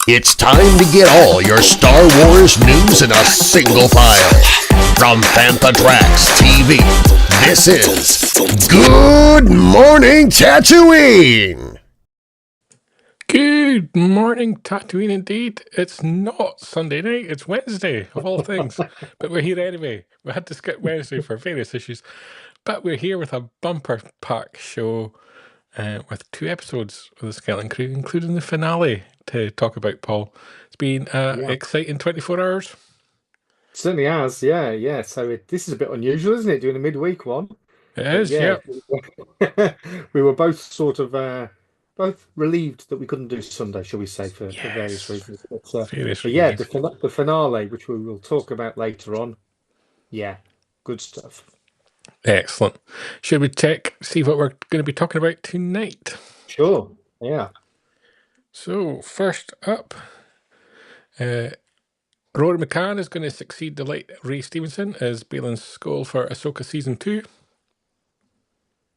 It's time to get all your Star Wars news in a single file. From Fantatrax TV, this is Good Morning Tatooine! Good morning, Tatooine indeed. It's not Sunday night, it's Wednesday, of all things. But we're here anyway. We had to skip Wednesday for various issues. But we're here with a bumper pack show with 2 episodes of the Skeleton Crew, including the finale to talk about, Paul. It's been exciting 24 hours. Certainly has, yeah. So this is a bit unusual, isn't it? Doing a midweek one. It is, yeah. We were both sort of both relieved that we couldn't do Sunday, shall we say, for various reasons. But yeah, the finale, which we will talk about later on. Yeah, good stuff. Excellent. Should we see what we're going to be talking about tonight? Sure, yeah. So, first up, Rory McCann is going to succeed the late Ray Stevenson as Baylan Skoll for Ahsoka Season 2.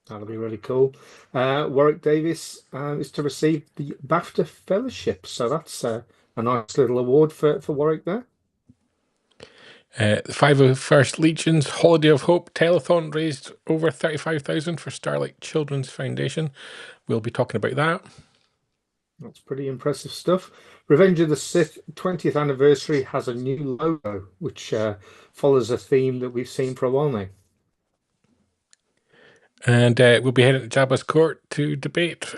That'll be really cool. Warwick Davis is to receive the BAFTA Fellowship, so that's a nice little award for Warwick there. The 501st Legion's Holiday of Hope telethon raised over $35,000 for Starlight Children's Foundation. We'll be talking about that. That's pretty impressive stuff. Revenge of the Sith 20th anniversary has a new logo, which follows a theme that we've seen for a while now. And we'll be heading to Jabba's court to debate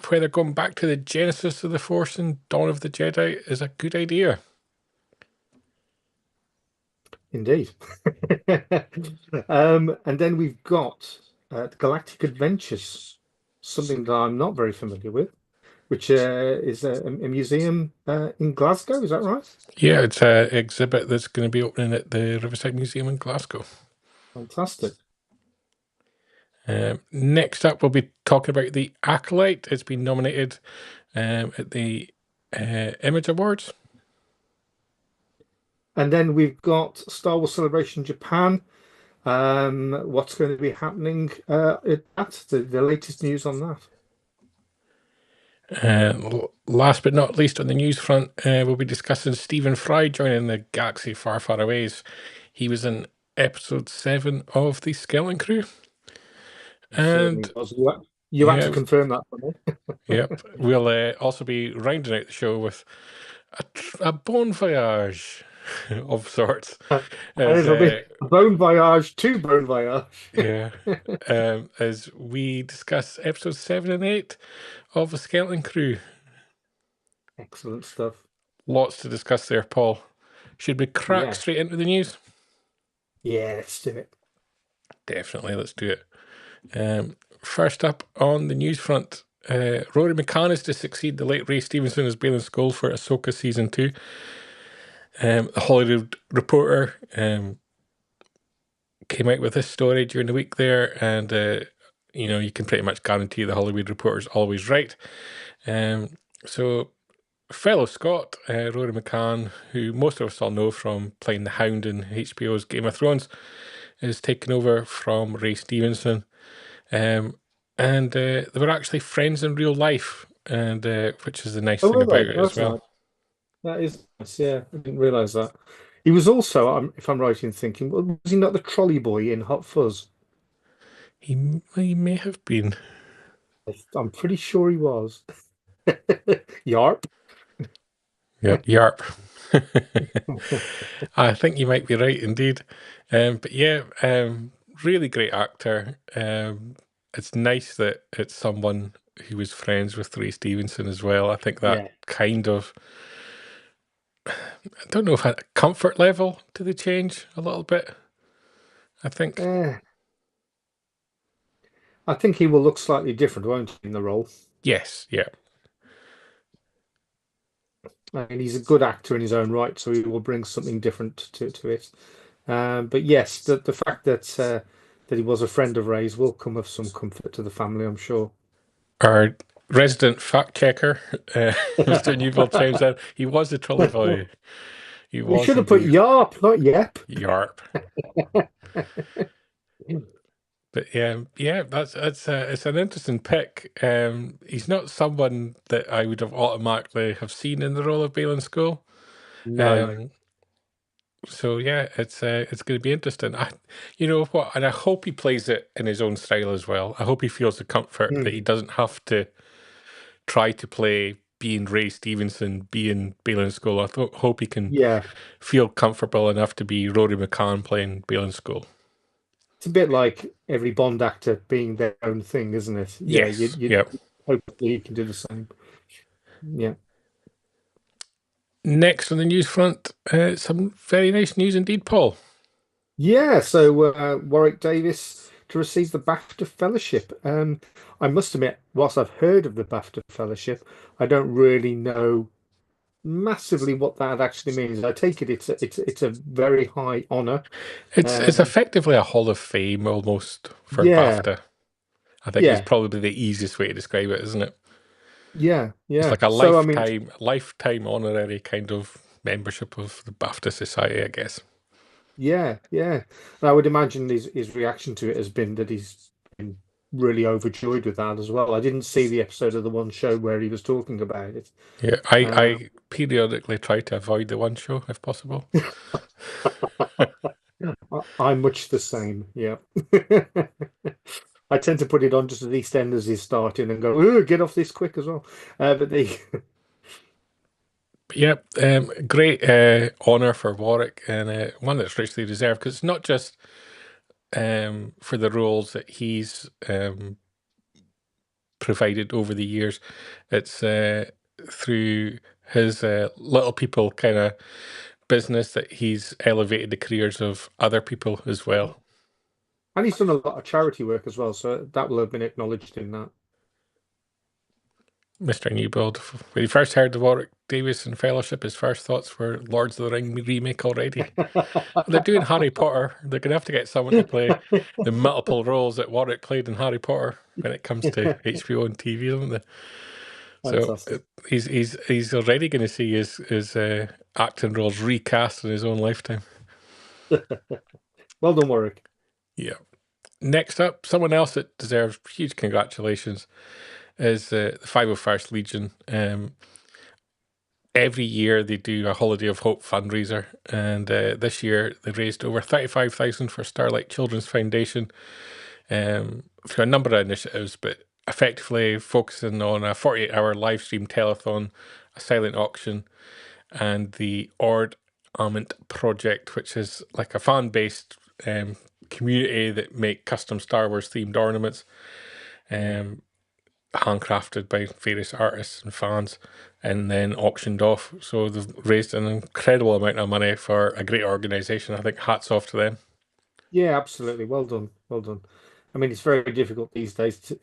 whether going back to the genesis of the Force in Dawn of the Jedi is a good idea. Indeed. And then we've got Galactic Adventures, something that I'm not very familiar with, which is a museum in Glasgow, is that right? Yeah, it's an exhibit that's going to be opening at the Riverside Museum in Glasgow. Fantastic. Next up, we'll be talking about The Acolyte. It's been nominated at the Image Awards. And then we've got Star Wars Celebration Japan. What's going to be happening at that? The latest news on that. Last but not least on the news front, we'll be discussing Stephen Fry joining the Galaxy Far, Far Aways. He was in episode 7 of the Skeleton Crew. And you had to confirm that for me. Yep. We'll also be rounding out the show with a bon voyage of sorts. It'll be bon voyage to bon voyage. Yeah. As we discuss episodes 7 and 8 of the Skeleton Crew. Excellent stuff. Lots to discuss there, Paul. Should we crack straight into the news? Yeah, let's do it. Definitely, let's do it. First up on the news front, Rory McCann is to succeed the late Ray Stevenson as Baylan Skoll for Ahsoka Season 2. The Hollywood Reporter came out with this story during the week there, and you can pretty much guarantee the Hollywood Reporter's always right. So fellow Scot, Rory McCann, who most of us all know from playing the Hound in HBO's Game of Thrones, is taking over from Ray Stevenson. And they were actually friends in real life, and which is the nice thing about it as well. Right. That is nice, yeah. I didn't realise that. He was also, if I'm right in thinking, was he not the trolley boy in Hot Fuzz? He may have been. I'm pretty sure he was. Yarp. Yep, Yarp. I think you might be right indeed. But yeah, really great actor. It's nice that it's someone he was friends with Ray Stevenson as well. I think that kind of, I don't know if at comfort level, did they change a little bit? I think. I think he will look slightly different, won't he, in the role? Yes, yeah. I mean, he's a good actor in his own right, so he will bring something different to it. But yes, the fact that that he was a friend of Ray's will come of some comfort to the family, I'm sure. Our resident fact checker, Mr. Newville chimes in. He was a trolley boy. We should have put Yarp, not Yep. Yarp. But yeah, it's an interesting pick. He's not someone that I would have automatically have seen in the role of Baylan Skoll. No. So yeah, it's going to be interesting. You know what? And I hope he plays it in his own style as well. I hope he feels the comfort that he doesn't have to try to play being Ray Stevenson, being Baylan Skoll. I hope he can feel comfortable enough to be Rory McCann playing Baylan Skoll. It's a bit like every Bond actor being their own thing, isn't it? Yes. Hopefully you can do the same. Yeah. Next on the news front, some very nice news indeed, Paul. Yeah, so Warwick Davis to receive the BAFTA Fellowship. I must admit, whilst I've heard of the BAFTA Fellowship, I don't really know massively what that actually means. I take it it's a very high honor. It's effectively a Hall of Fame almost for BAFTA. I think it's probably the easiest way to describe it, isn't it? Yeah. It's like a lifetime honorary kind of membership of the BAFTA Society, I guess. Yeah. And I would imagine his reaction to it has been that he's been really overjoyed with that as well. I didn't see the episode of the One Show where he was talking about it. Yeah, I periodically try to avoid the One Show if possible. I'm much the same. Yeah. I tend to put it on just at EastEnders is starting and go, ooh, get off this quick as well. Great honour for Warwick, and one that's richly deserved, because it's not just for the roles that he's provided over the years. It's through his little people kind of business that he's elevated the careers of other people as well. And he's done a lot of charity work as well, so that will have been acknowledged in that. Mr. Newbold, when he first heard the Warwick Davis and Fellowship, his first thoughts were Lords of the Ring remake already. They're doing Harry Potter. They're going to have to get someone to play the multiple roles that Warwick played in Harry Potter when it comes to HBO and TV, isn't they? Fantastic. So he's already going to see his acting roles recast in his own lifetime. Well done, Warwick. Yeah. Next up, someone else that deserves huge congratulations is the 501st Legion. Every year they do a Holiday of Hope fundraiser, and this year they raised over $35,000 for Starlight Children's Foundation for a number of initiatives, but effectively focusing on a 48-hour live stream telethon, a silent auction, and the Ord Armament Project, which is like a fan-based community that make custom Star Wars themed ornaments. Handcrafted by various artists and fans, and then auctioned off. So they've raised an incredible amount of money for a great organisation. I think hats off to them. Yeah, absolutely. Well done. I mean, it's very difficult these days.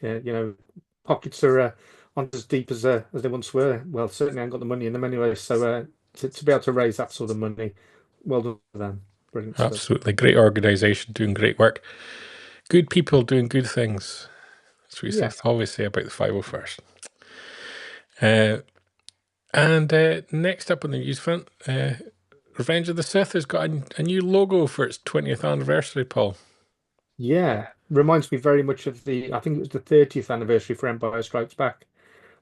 Pockets are aren't as deep as they once were. Well, certainly I haven't got the money in them anyway. So to be able to raise that sort of money, well done to them. Brilliant. Absolutely. Great organisation doing great work. Good people doing good things. That's what we always say about the 501st. And next up on the news front, Revenge of the Sith has got a new logo for its 20th anniversary, Paul. Yeah, reminds me very much of I think it was the 30th anniversary for Empire Strikes Back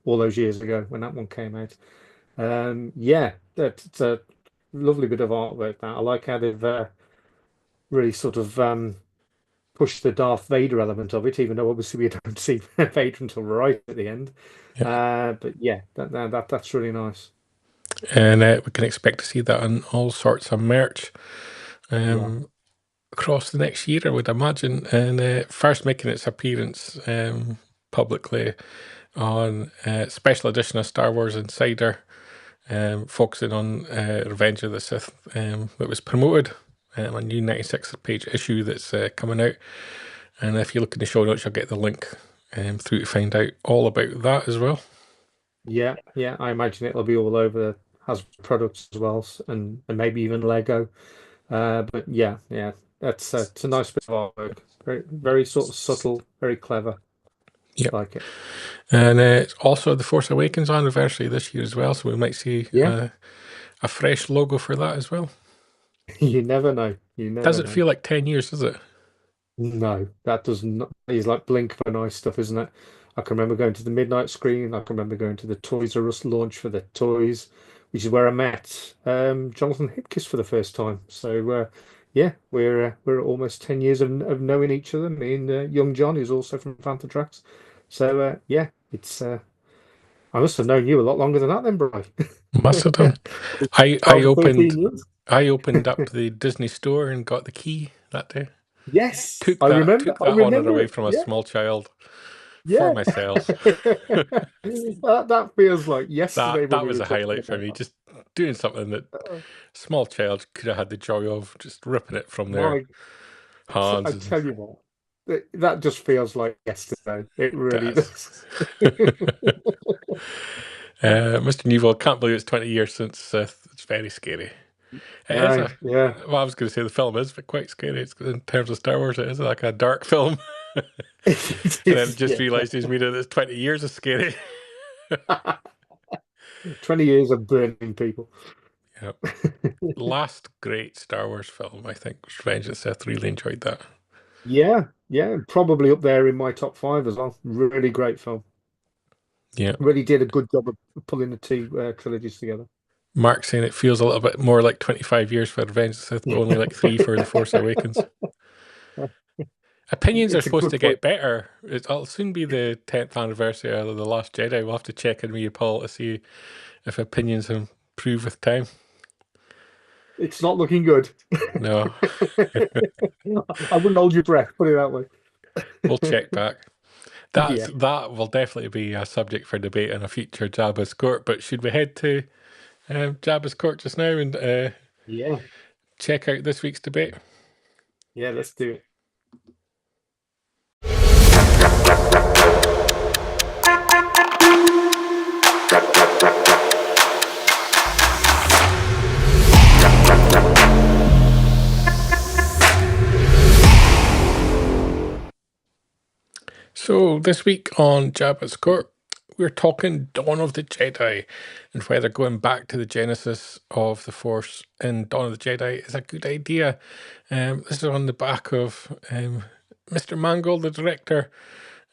all those years ago when that one came out. It's a lovely bit of artwork. That I like how they've really sort of push the Darth Vader element of it, even though obviously we don't see Vader until right at the end. But yeah, that's really nice. And we can expect to see that on all sorts of merch across the next year, I would imagine. And first making its appearance publicly on special edition of Star Wars Insider, focusing on Revenge of the Sith, that was promoted, a new 96-page issue that's coming out. And if you look in the show notes, you'll get the link through to find out all about that as well. Yeah, I imagine it'll be all over Hasbro products as well, and maybe even Lego. But yeah, it's a nice bit of artwork. Very, very sort of subtle, very clever. Yep. Like it. And it's also the Force Awakens anniversary this year as well, so we might see a fresh logo for that as well. You never know. You never Does it know. feel like 10 years, does it? No, that does not. It's like blink of an eye stuff, isn't it? I can remember going to the midnight screening. I can remember going to the Toys R Us launch for the toys, which is where I met Jonathan Hipkiss for the first time. So yeah, we're almost 10 years of knowing each other. Me and young John, who's also from Phantom Tracks. So yeah, it's I must have known you a lot longer than that, then, Bri. Must have done. I 13 years. opened up the Disney store and got the key that day. Yes, Took I that remember honor away it. from a Yeah. small child Yeah. for myself. that feels like yesterday. That was a highlight for me. Just doing something that a small child could have had the joy of, just ripping it from their hands. I tell you what, that just feels like yesterday. It really does. Mr. Newell, can't believe it's 20 years since Sith. It's very scary. Well, I was going to say the film is quite scary. It's, in terms of Star Wars, it is like a dark film. And then just realised he's made it as 20 years is scary. 20 years of burning people. Yep. Last great Star Wars film, I think, was Revenge of the Sith. Really enjoyed that. Yeah, probably up there in my top 5 as well. Really great film. Yeah. Really did a good job of pulling the two trilogies together. Mark saying it feels a little bit more like 25 years for Revenge of the Sith, but only like 3 for The Force Awakens. Opinions are supposed to get better. It'll soon be the 10th anniversary of The Last Jedi. We'll have to check in with you, Paul, to see if opinions improve with time. It's not looking good. No. I wouldn't hold your breath, put it that way. We'll check back. That will definitely be a subject for debate in a future Jabba's Court, but should we head to Jabba's Court just now and check out this week's debate? Yeah, let's do it. So this week on Jabba's Court, we're talking Dawn of the Jedi and whether going back to the genesis of the Force in Dawn of the Jedi is a good idea. This is on the back of Mr. Mangold, the director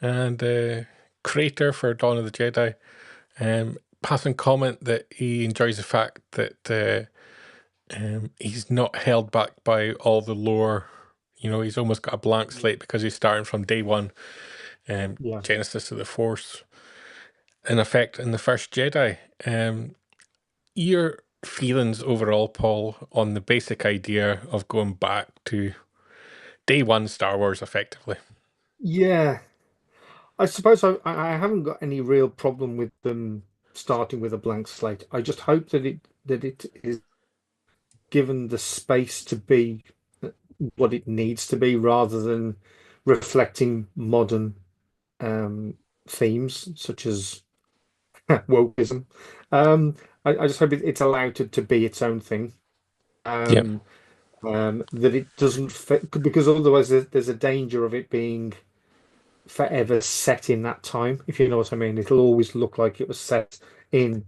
and creator for Dawn of the Jedi, passing comment that he enjoys the fact that he's not held back by all the lore. You know, he's almost got a blank slate because he's starting from day one. Genesis of the Force, in effect, in the first Jedi. Your feelings overall, Paul, on the basic idea of going back to day one Star Wars, effectively? Yeah, I suppose I haven't got any real problem with them starting with a blank slate. I just hope that it is given the space to be what it needs to be, rather than reflecting modern themes such as wokeism. I just hope it's allowed to be its own thing. That it doesn't fit, because otherwise there's a danger of it being forever set in that time, if you know what I mean. It'll always look like it was set in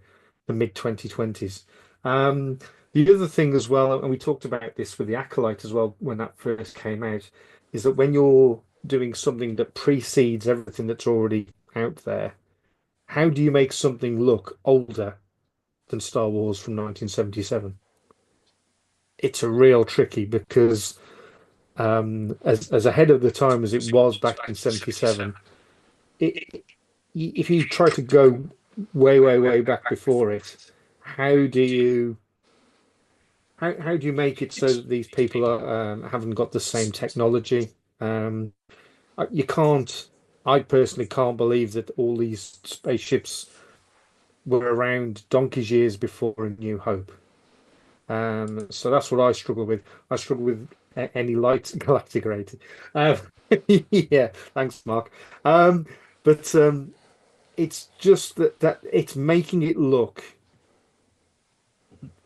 the mid 2020s. The other thing as well, and we talked about this with The Acolyte as well when that first came out, is that when you're doing something that precedes everything that's already out there, how do you make something look older than Star Wars from 1977? It's a real tricky, because as ahead of the time as it was back in 77, if you try to go way back before it, how do you make it so that these people haven't got the same technology? You can't. I personally can't believe that all these spaceships were around donkey's years before A New Hope. So that's what I struggle with. I struggle with any light galactic rating. Um, yeah, thanks, Mark. But it's just that it's making it look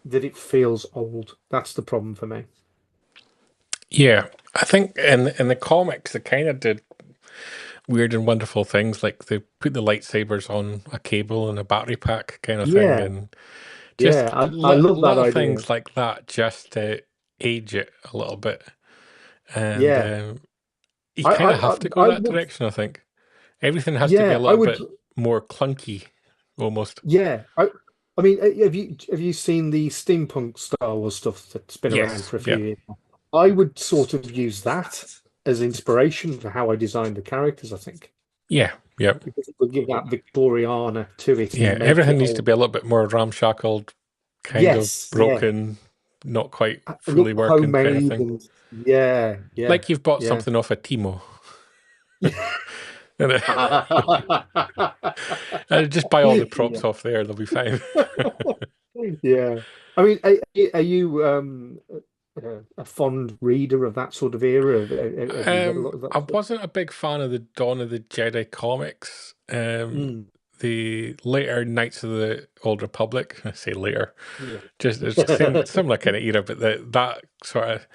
that it feels old. That's the problem for me. Yeah, I think in the comics they kind of did weird and wonderful things, like they put the lightsabers on a cable and a battery pack kind of thing, Yeah, and yeah, just I love that little idea. things like that just to age it a little bit. And Yeah, you I, kind I, of I, have to go I that would. direction, I think. Everything has to be a Yeah, I little would. bit more clunky, almost. Yeah, I mean, have you seen the steampunk Star Wars stuff that's been around Yes, for a few yeah, years? I would sort of use that as inspiration for how I designed the characters, I think, yeah, yeah, because it will give that Victoriana to it yeah. and make Everything it needs to all. be a little bit more ramshackled, kind of Yes, yeah, broken, not quite look fully working kind of homemade thing. and yeah, yeah, Like you've bought yeah. something off a Timo. And, just buy all the Yeah, props off there; they'll be fine. yeah. I mean, are you a fond reader of that sort of era? Have you read a lot of that I stuff? wasn't a big fan of the Dawn of the Jedi comics. Mm, The later Knights of the Old Republic, I say later, yeah. just it's similar kind of era, but that sort of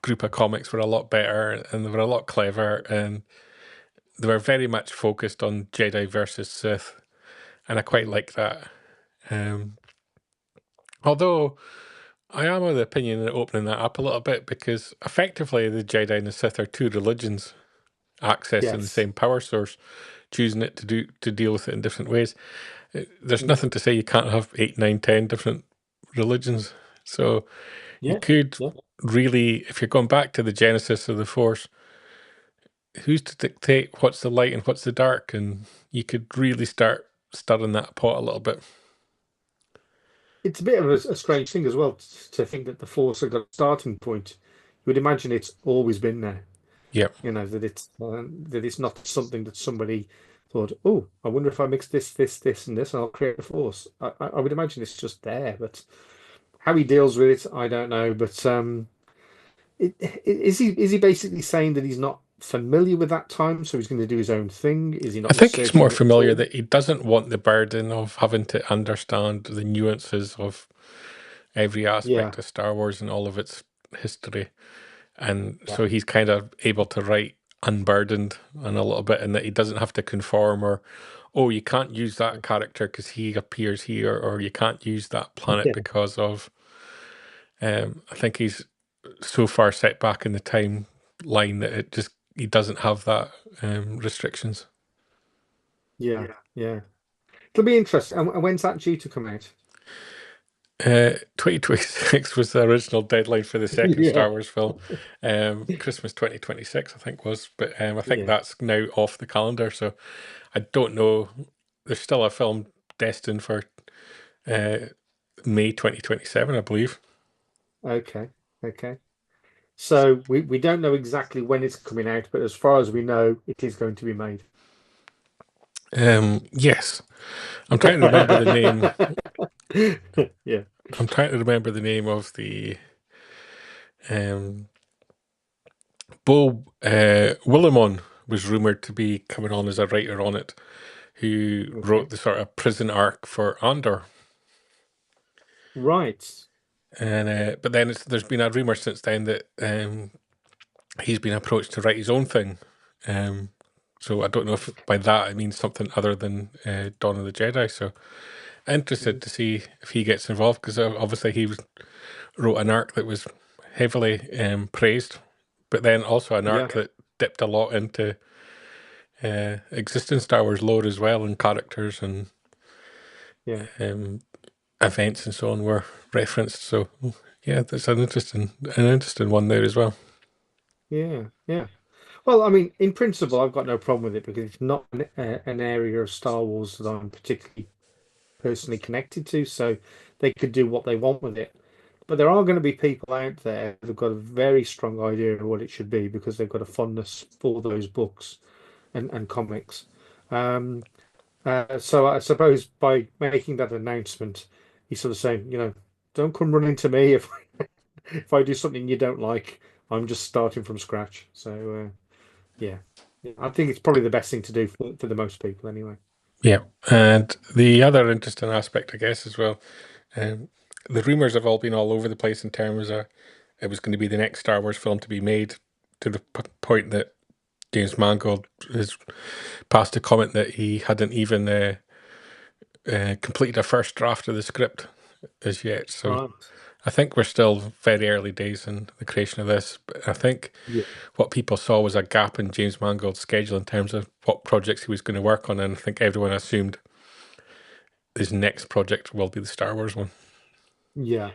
group of comics were a lot better and they were a lot clever and they were very much focused on Jedi versus Sith, and I quite Mm, like that. Um, although I am of the opinion of opening that up a little bit because effectively the Jedi and the Sith are two religions accessing the yes. same power source, choosing it to deal with it in different ways. There's Mm, nothing to say you can't have 8, 9, 10 different religions. So you yeah. could Yeah. really, if you're going back to the genesis of the Force, who's to dictate what's the light and what's the dark? And you could really start stirring that pot a little bit. It's a bit of a strange thing as well to think that the Force have got a starting point. You would imagine it's always been there. Yep. You know that it's not something that somebody thought, oh, I wonder if I mix this, and this, and I'll create a Force. I would imagine it's just there, but how he deals with it, I don't know. But is he basically saying that he's not familiar with that time, so he's going to do his own thing? Is he I not think he's more researching it at familiar all? that he doesn't want the burden of having to understand the nuances of every Yeah, aspect of Star Wars and all of its history. And yeah, so he's kind of able to write unburdened and a little bit, and that he doesn't have to conform or, oh, you can't use that character because he appears here, or you can't use that planet yeah, because of. I think he's so far set back in the timeline that it just he doesn't have that restrictions. yeah, yeah. It'll be interesting. And when's that due to come out? 2026 was the original deadline for the second Yeah, Star Wars film. Christmas 2026, I think was, but I think yeah. that's now off the calendar. So I don't know. There's still a film destined for uh, May 2027, I believe. Okay, okay. So we don't know exactly when it's coming out, but as far as we know, it is going to be made. Yes, I'm trying to remember the name. Yeah. I'm trying to remember the name of the um, Bo Willimon was rumored to be coming on as a writer on it, who Okay. wrote the sort of prison arc for Andor. Right. And but then there's been a rumor since then that he's been approached to write his own thing. Um, so I don't know if by that I mean something other than Dawn of the Jedi. So interested to see if he gets involved because obviously wrote an arc that was heavily praised, but then also an Yeah. arc that dipped a lot into existing Star Wars lore as well, and characters and Yeah. um, events and so on were referenced. So yeah, that's an interesting one there as well. Yeah. Yeah. Well, I mean, in principle, I've got no problem with it because it's not an area of Star Wars that I'm particularly personally connected to, so they could do what they want with it. But there are going to be people out there who've got a very strong idea of what it should be because they've got a fondness for those books. and comics. So I suppose by making that announcement, he's sort of saying, don't come running to me if if I do something you don't like. I'm just starting from scratch. So yeah. I think it's probably the best thing to do for the most people anyway. Yeah, and the other interesting aspect, I guess, as well, the rumors have all been all over the place in terms of it was going to be the next Star Wars film to be made, to the point that James Mangold has passed a comment that he hadn't even completed a first draft of the script as yet. So Right. I think we're still very early days in the creation of this. But I think what people saw was a gap in James Mangold's schedule in terms of what projects he was going to work on, and I think everyone assumed his next project will be the Star Wars one. Yeah.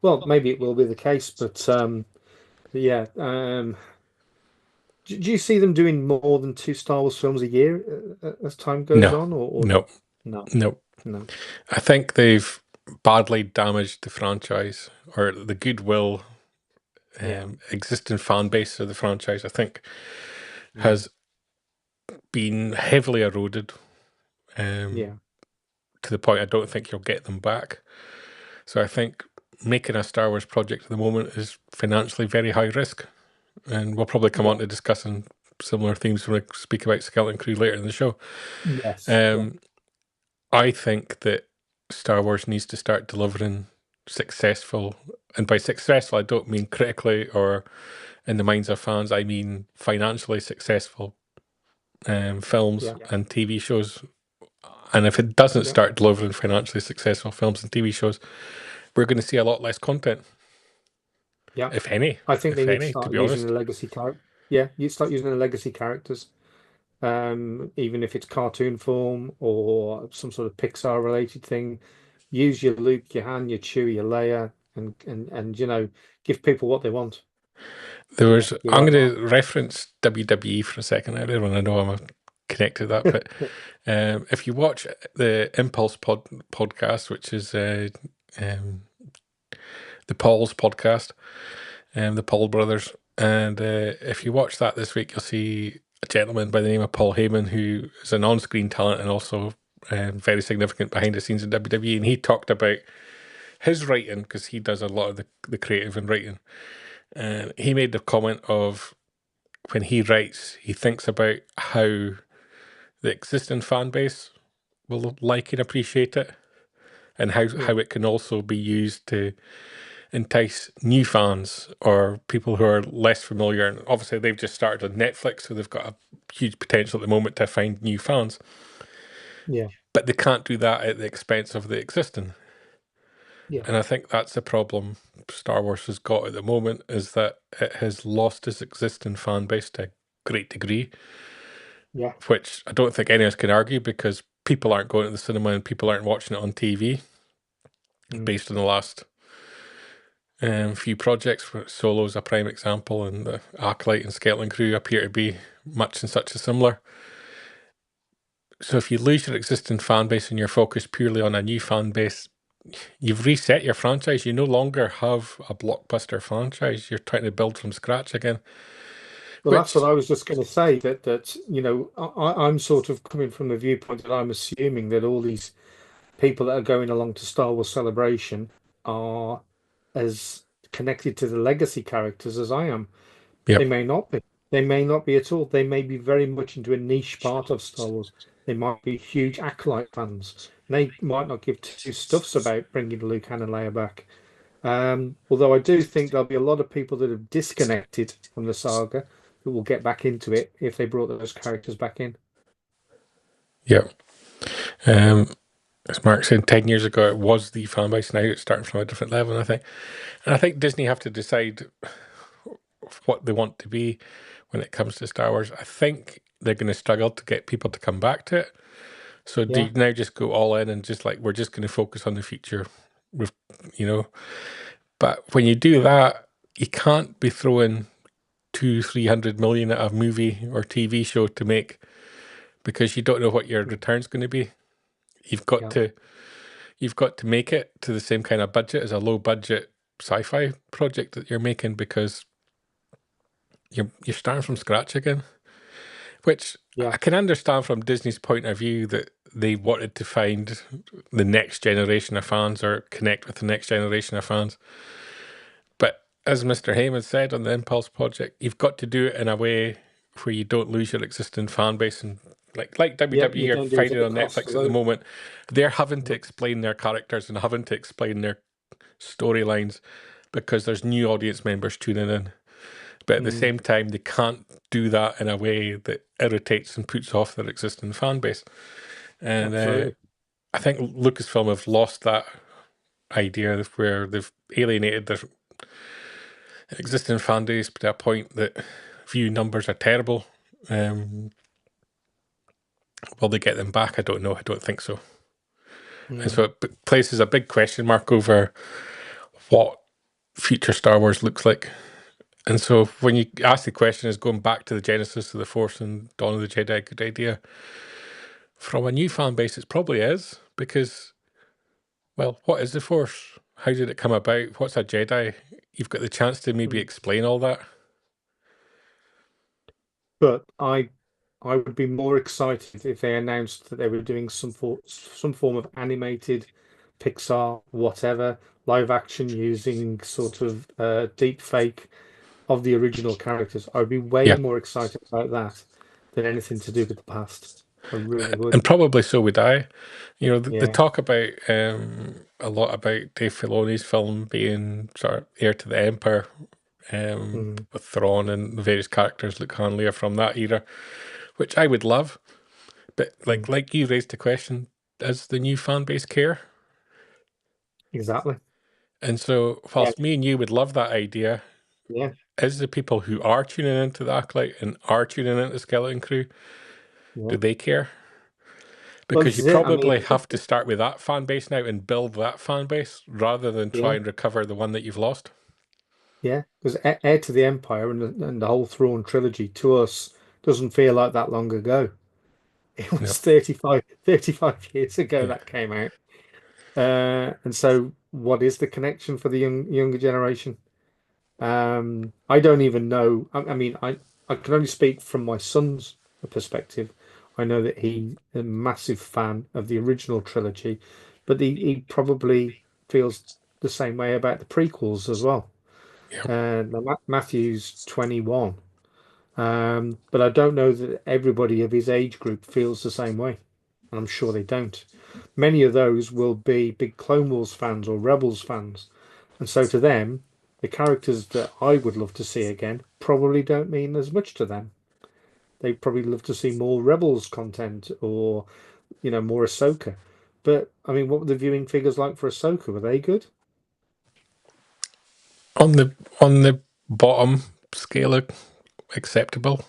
Well, maybe it will be the case, but yeah. Do you see them doing more than 2 Star Wars films a year as time goes on, or No. no? I think they've badly damaged the franchise, or the goodwill, existing fan base of the franchise. I think has been heavily eroded. To the point I don't think you'll get them back. So I think making a Star Wars project at the moment is financially very high risk, and we'll probably come on to discussing similar themes when I speak about Skeleton Crew later in the show. Yes. I think that Star Wars needs to start delivering successful, and by successful I don't mean critically or in the minds of fans, I mean financially successful films and TV shows. And if it doesn't start delivering financially successful films and TV shows, we're going to see a lot less content. Yeah, if any. I think they need to to start be using honest. the legacy character. Yeah, you start using the legacy characters, even if it's cartoon form or some sort of Pixar related thing. Use your Luke, your Han, your Chewie, your Leia, and give people what they want. There was. I'm going to reference WWE for a second. Everyone, I know I'm connected to that, but if you watch the Impulse podcast, which is the Paul's podcast, the Paul brothers, and if you watch that this week, you'll see a gentleman by the name of Paul Heyman, who is an on-screen talent and also very significant behind the scenes in WWE, and he talked about his writing, because he does a lot of the creative and writing. And he made the comment of, when he writes, he thinks about how the existing fan base will like and appreciate it, and how it can also be used to entice new fans or people who are less familiar. And obviously they've just started on Netflix, so they've got a huge potential at the moment to find new fans. Yeah. But they can't do that at the expense of the existing. Yeah. And I think that's the problem Star Wars has got at the moment, is that it has lost its existing fan base to a great degree. Yeah. Which I don't think any of us can argue, because people aren't going to the cinema and people aren't watching it on TV. Based on the last few projects, Solo is a prime example, and the Acolyte and Skeleton Crew appear to be much and such a similar. So if you lose your existing fan base and you're focused purely on a new fan base, you've reset your franchise. You no longer have a blockbuster franchise. You're trying to build from scratch again. Well, that's what I was just going to say, that I'm sort of coming from the viewpoint that I'm assuming that all these people that are going along to Star Wars Celebration are as connected to the legacy characters as I am. Yep. They may not be. They may not be at all. They may be very much into a niche part of Star Wars. They might be huge Acolyte fans. They might not give two stuffs about bringing Luke, Han, and Leia back. Although I do think there'll be a lot of people that have disconnected from the saga that will get back into it if they brought those characters back in. Yeah. As Mark said, 10 years ago, it was the fan base. Now it's starting from a different level, I think. And I think Disney have to decide what they want to be when it comes to Star Wars. I think they're going to struggle to get people to come back to it. So do you now just go all in and just we're just going to focus on the future, But when you do that, you can't be throwing 200-300 million at a movie or TV show to make, because you don't know what your return's going to be. You've got to make it to the same kind of budget as a low budget sci-fi project that you're making, because you're starting from scratch again. Which I can understand from Disney's point of view, that they wanted to find the next generation of fans or connect with the next generation of fans. But as Mr. Heyman said on the Impulse Project, you've got to do it in a way where you don't lose your existing fan base. And like WWE are fighting on Netflix at the moment, they're having to explain their characters and having to explain their storylines because there's new audience members tuning in. But at the same time, they can't do that in a way that irritates and puts off their existing fan base. And I think Lucasfilm have lost that idea where they've alienated their existing fan base to a point that view numbers are terrible. Will they get them back? I don't know. I don't think so. And so it places a big question mark over what future Star Wars looks like. And so when you ask the question, is going back to the genesis of the Force and Dawn of the Jedi a good idea? From a new fan base, it probably is, because, well, what is the Force? How did it come about? What's a Jedi? You've got the chance to maybe explain all that. But I would be more excited if they announced that they were doing some form of animated Pixar, whatever, live action using sort of deep fake of the original characters. I would be way more excited about that than anything to do with the past. I really would. And probably so would I. You know, they talk about a lot about Dave Filoni's film being sort of heir to the Empire, with Thrawn and the various characters like Han, Leia from that era, which I would love. But like you raised the question, does the new fan base care? Exactly. And so, whilst me and you would love that idea, is the people who are tuning into the Acolyte and are tuning into Skeleton Crew, do they care? Because you probably have to start with that fan base now and build that fan base rather than try and recover the one that you've lost. Yeah, because Heir to the Empire and the whole Thrawn trilogy to us doesn't feel like that long ago. It was 35 years ago that came out. And so what is the connection for the younger generation? I don't even know. I mean, I can only speak from my son's perspective. I know that he's a massive fan of the original trilogy, but he probably feels the same way about the prequels as well. Matthew's 21, but I don't know that everybody of his age group feels the same way, and I'm sure they don't. Many of those will be big Clone Wars fans or Rebels fans, and so to them, the characters that I would love to see again probably don't mean as much to them. They probably love to see more Rebels content or, more Ahsoka. But I mean, what were the viewing figures like for Ahsoka? Were they good? On the bottom scale, acceptable.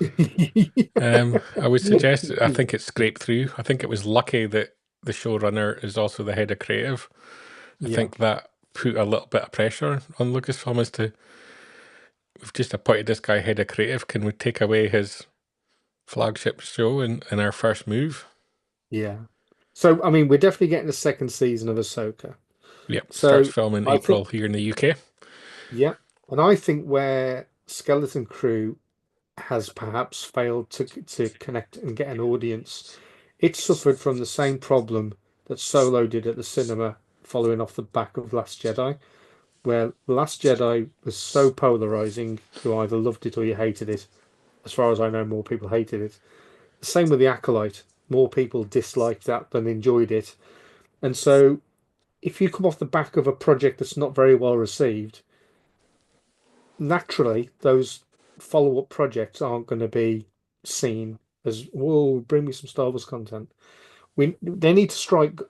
I would suggest. I think it scraped through. I think it was lucky that the showrunner is also the head of creative. I think that put a little bit of pressure on Lucasfilm as to, we've just appointed this guy head of creative. Can we take away his flagship show in our first move? Yeah. So I mean, we're definitely getting the second season of Ahsoka. Yep. Starts filming in April here in the UK. Yeah, and I think where Skeleton Crew has perhaps failed to connect and get an audience, it suffered from the same problem that Solo did at the cinema following off the back of Last Jedi, where Last Jedi was so polarizing, you either loved it or you hated it. As far as I know, more people hated it. The same with The Acolyte. More people disliked that than enjoyed it. And so if you come off the back of a project that's not very well received, naturally those follow-up projects aren't going to be seen as, whoa, bring me some Star Wars content. They need to strike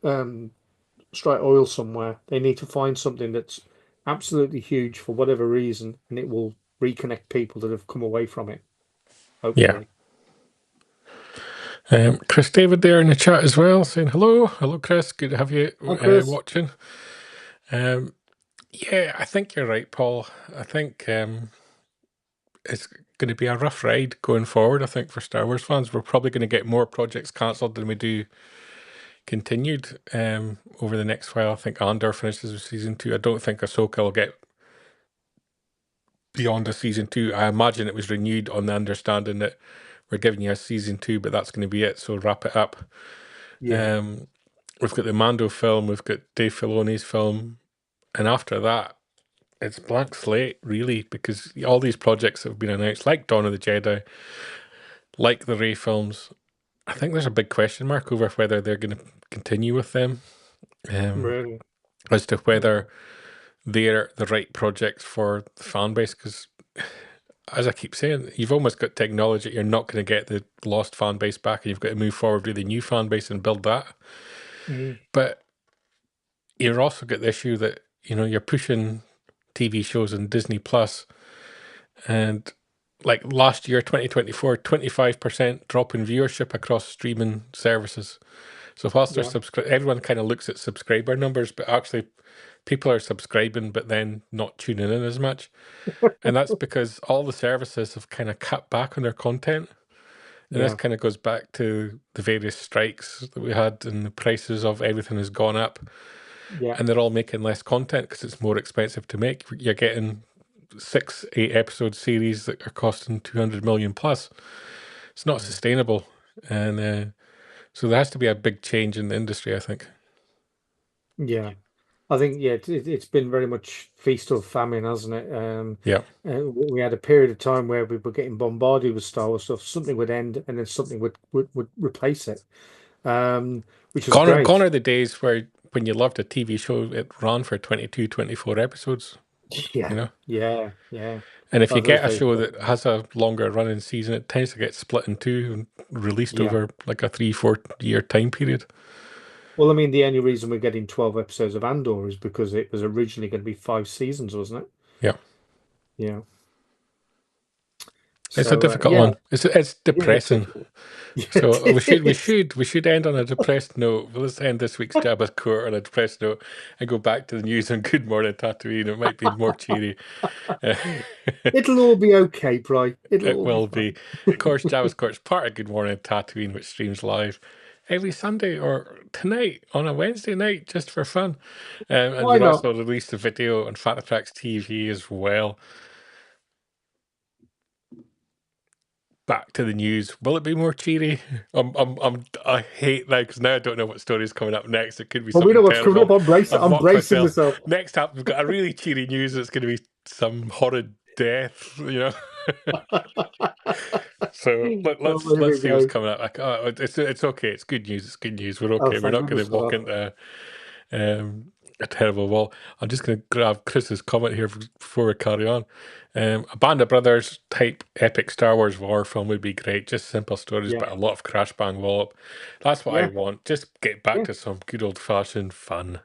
oil somewhere. They need to find something that's absolutely huge for whatever reason, and it will reconnect people that have come away from it. Hopefully. Chris David there in the chat as well, saying hello. Hello, Chris. Good to have you watching. I think you're right, Paul. I think it's going to be a rough ride going forward, I think, for Star Wars fans. We're probably going to get more projects cancelled than we do continued over the next while. I think Andor finishes with season 2. I don't think Ahsoka will get beyond a season 2. I imagine it was renewed on the understanding that we're giving you a season 2, but that's going to be it, so wrap it up. Yeah. We've got the Mando film, we've got Dave Filoni's film, and after that, it's blank slate, really, because all these projects that have been announced, like Dawn of the Jedi, like the Rey films, I think there's a big question mark over whether they're going to continue with them. Really? As to whether they're the right projects for the fan base, because as I keep saying, you've almost got technology, you're not going to get the lost fan base back, and you've got to move forward with the new fan base and build that. But you've also got the issue that, you're pushing TV shows on Disney Plus, and like last year, 2024, 25% drop in viewership across streaming services. So whilst they're everyone kind of looks at subscriber numbers, but actually people are subscribing but then not tuning in as much. And that's because all the services have kind of cut back on their content. And this kind of goes back to the various strikes that we had, and the prices of everything has gone up. And they're all making less content because it's more expensive to make. You're getting 6-8 episode series that are costing 200 million plus. It's not sustainable. And so there has to be a big change in the industry, I think. Yeah. I think, it's been very much feast or famine, hasn't it? We had a period of time where we were getting bombarded with Star Wars stuff. Something would end, and then something would replace it, which is great. Gone are the days where when you loved a TV show, it ran for 22, 24 episodes. Yeah. And if you get a show that has a longer running season, it tends to get split in two and released over like a 3-4 year time period. Well, I mean, the only reason we're getting 12 episodes of Andor is because it was originally going to be 5 seasons, wasn't it? Yeah. It's a difficult one. It's depressing. So we should end on a depressed note. Let's end this week's Jabba's Court on a depressed note and go back to the news on Good Morning Tatooine. It might be more cheery. It'll all be okay, Bri. It will be. Of course, Jabba's Court is part of Good Morning Tatooine, which streams live every Sunday or tonight on a Wednesday night just for fun. And we've also released a video on BAFTA Tracks TV as well. Back to the news. Will it be more cheery? I hate that because now I don't know what story is coming up next. It could be something. We know what's coming up. I'm bracing myself. Next up, we've got a really cheery news. It's going to be some horrid death. So let's see what's coming up. Like, it's okay. It's good news. It's good news. We're okay. We're not going to walk into a terrible wall. I'm just going to grab Chris's comment here before we carry on. A Band of Brothers type epic Star Wars war film would be great. Just simple stories, but a lot of crash bang wallop. That's what I want. Just get back to some good old fashioned fun.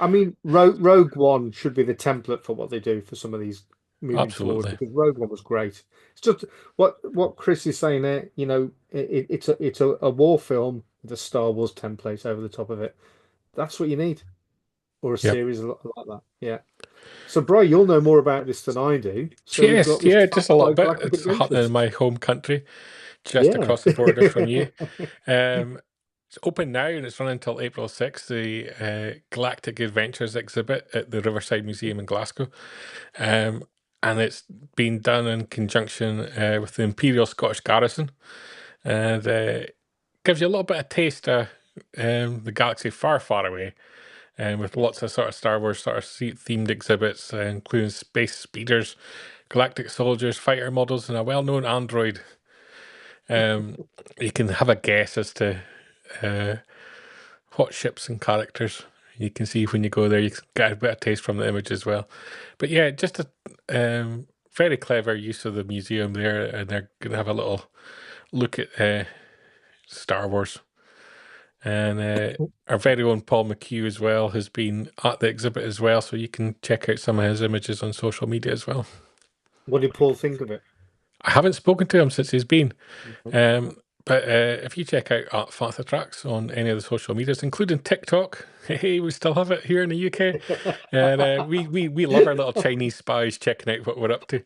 I mean, Rogue One should be the template for what they do for some of these moving forward, because Rogue One was great. It's just what Chris is saying there. It's a war film with a Star Wars template over the top of it. That's what you need. Or a series like that. Yeah. So, Bri, you'll know more about this than I do. So yes, just a little bit. It's happening in my home country, just across the border from you. It's open now and it's running until April 6th, the Galactic Adventures exhibit at the Riverside Museum in Glasgow. And it's been done in conjunction with the Imperial Scottish Garrison. And gives you a little bit of taste of the galaxy far, far away. With lots of sort of Star Wars sort of themed exhibits, including space speeders, galactic soldiers, fighter models, and a well-known android. You can have a guess as to what ships and characters you can see when you go there. You can get a bit of taste from the image as well. But yeah, just a very clever use of the museum there, and they're going to have a little look at Star Wars. And our very own Paul McHugh as well has been at the exhibit as well, so you can check out some of his images on social media as well. What did Paul think of it? I haven't spoken to him since he's been. But if you check out BAFTA Tracks on any of the social medias, including TikTok, hey, we still have it here in the UK. And we love our little Chinese spies checking out what we're up to.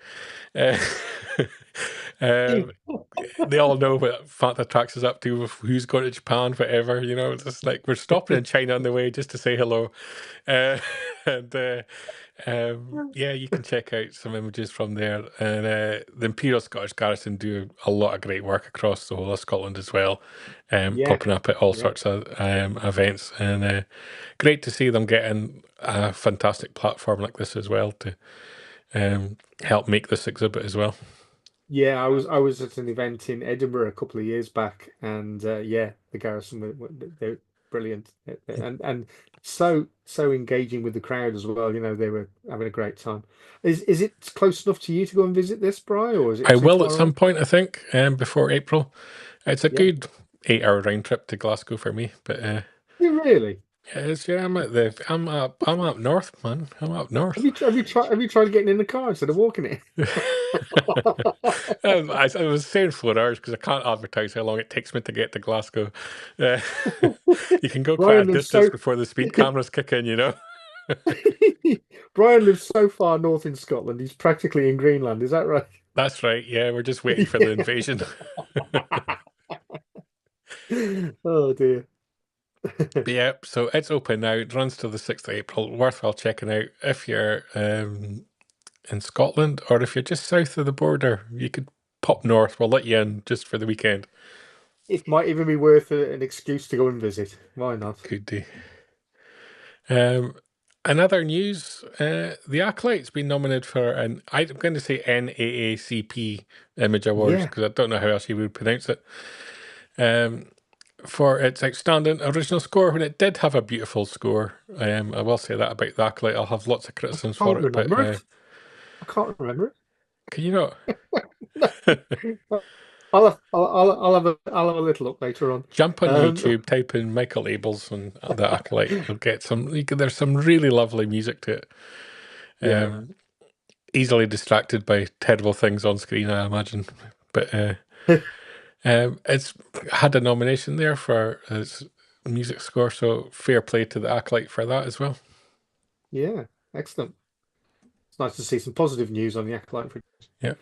They all know what BAFTA Tracks is up to, who's going to Japan, whatever. It's just like we're stopping in China on the way just to say hello. And Yeah, you can check out some images from there. And the Imperial Scottish Garrison do a lot of great work across the whole of Scotland as well, popping up at all sorts of events. And great to see them getting a fantastic platform like this as well to help make this exhibit as well. Yeah, I was at an event in Edinburgh a couple of years back, and yeah, the Garrison they're brilliant, and so engaging with the crowd as well. You know, they were having a great time. Is it close enough to you to go and visit this, Bri, or is it I too will far at some away? point, I think, before April. It's a Yeah, good 8-hour round trip to Glasgow for me, but you really? yeah, I'm up north, man. I'm up north. Have you tried getting in the car instead of walking it? I was saying 4 hours because I can't advertise how long it takes me to get to Glasgow. Uh, you can go quite a Brian lives distance so before the speed cameras kick in, you know. Brian lives so far north in Scotland, he's practically in Greenland, is that right? That's right. Yeah, we're just waiting for the invasion. Oh dear. But yeah, so it's open now. It runs till the 6th of April. Worthwhile checking out if you're in Scotland, or if you're just south of the border, you could pop north. We'll let you in just for the weekend. It might even be worth an excuse to go and visit. Why not? Could do. In other news, The Acolyte's been nominated for an, I'm going to say NAACP Image Awards, Yeah. because I don't know how else you would pronounce it, for its outstanding original score, when it did have a beautiful score. I will say that about The Acolyte. I'll have lots of criticisms for it, but I can't remember it. can you not? I'll have a little look later on. Jump on YouTube, type in Michael Abels and The Acolyte. You'll get there's some really lovely music to it. Yeah. Easily distracted by terrible things on screen, I imagine. But it's had a nomination there for its music score, so fair play to The Acolyte for that as well. Yeah, excellent. It's nice to see some positive news on The Acolyte. Yeah.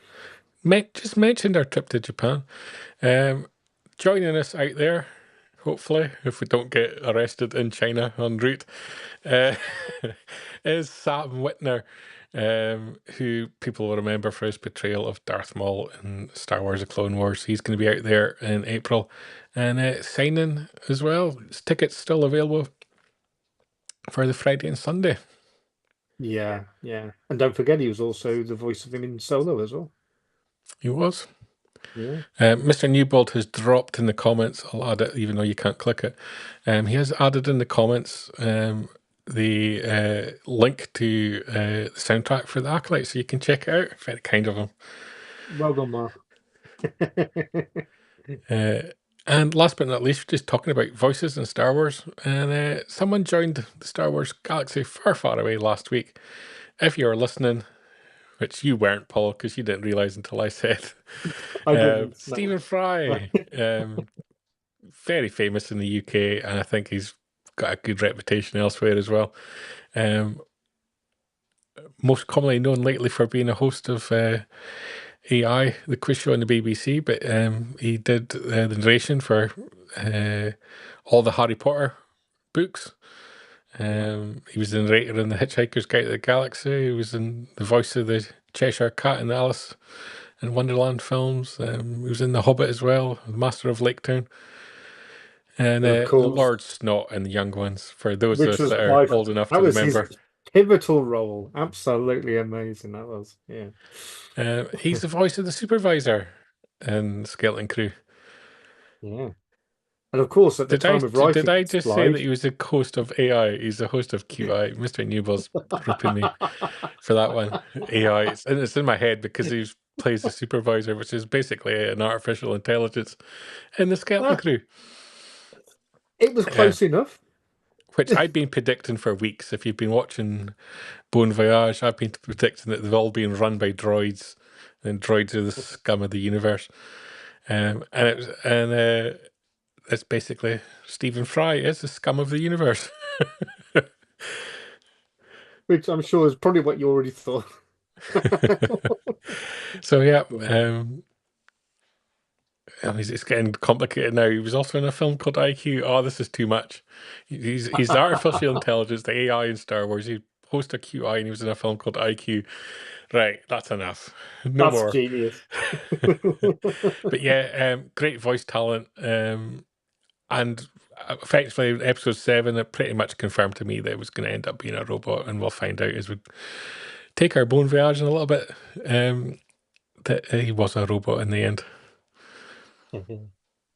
Just mentioned our trip to Japan. Joining us out there, hopefully, if we don't get arrested in China en route, is Sam Witwer, who people will remember for his portrayal of Darth Maul in Star Wars: The Clone Wars. He's going to be out there in April and signing as well. His tickets still available for the Friday and Sunday. Yeah, yeah. And don't forget, he was also the voice of him in Solo as well. He was. Yeah. Mr. Newbold has dropped in the comments. I'll add it, even though you can't click it. He has added in the comments the link to the soundtrack for The Acolyte, so you can check it out. Very kind of him. Well done, Mark. And last but not least, just talking about voices in Star Wars. And someone joined the Star Wars galaxy far, far away last week. If you were listening, which you weren't, Paul, because you didn't realise until I said. I didn't. Stephen Fry, very famous in the UK, and I think he's got a good reputation elsewhere as well. Most commonly known lately for being a host of AI, the quiz show on the BBC, but he did the narration for all the Harry Potter books. He was the narrator in The Hitchhiker's Guide to the Galaxy. He was in the voice of the Cheshire Cat in the Alice in Wonderland films. He was in The Hobbit as well, the Master of Laketown. And Lord Snot in The Young Ones, for those of us that are old enough to remember. His pivotal role. Absolutely amazing, that was. Yeah. He's the voice of the Supervisor in Skeleton Crew. Yeah. And of course, at the time of writing, did I just say that he was the host of AI? He's the host of QI. Mr. Newbell's ripping me for that one. AI. It's in my head because he plays the Supervisor, which is basically an artificial intelligence in the Skeleton Crew. It was close enough. Which I'd been predicting for weeks. If you've been watching Bon Voyage, I've been predicting that they've all been run by droids, and droids are the scum of the universe. And it's basically Stephen Fry is the scum of the universe. Which I'm sure is probably what you already thought. So yeah, it's getting complicated now. He was also in a film called IQ. Oh, this is too much. He's the artificial intelligence, the AI in Star Wars. He host of QI, and he was in a film called IQ. Right, that's enough. No That's more. genius. But yeah, great voice talent. And effectively, episode 7, it pretty much confirmed to me that it was going to end up being a robot, and we'll find out as we take our bon voyage in a little bit that he was a robot in the end.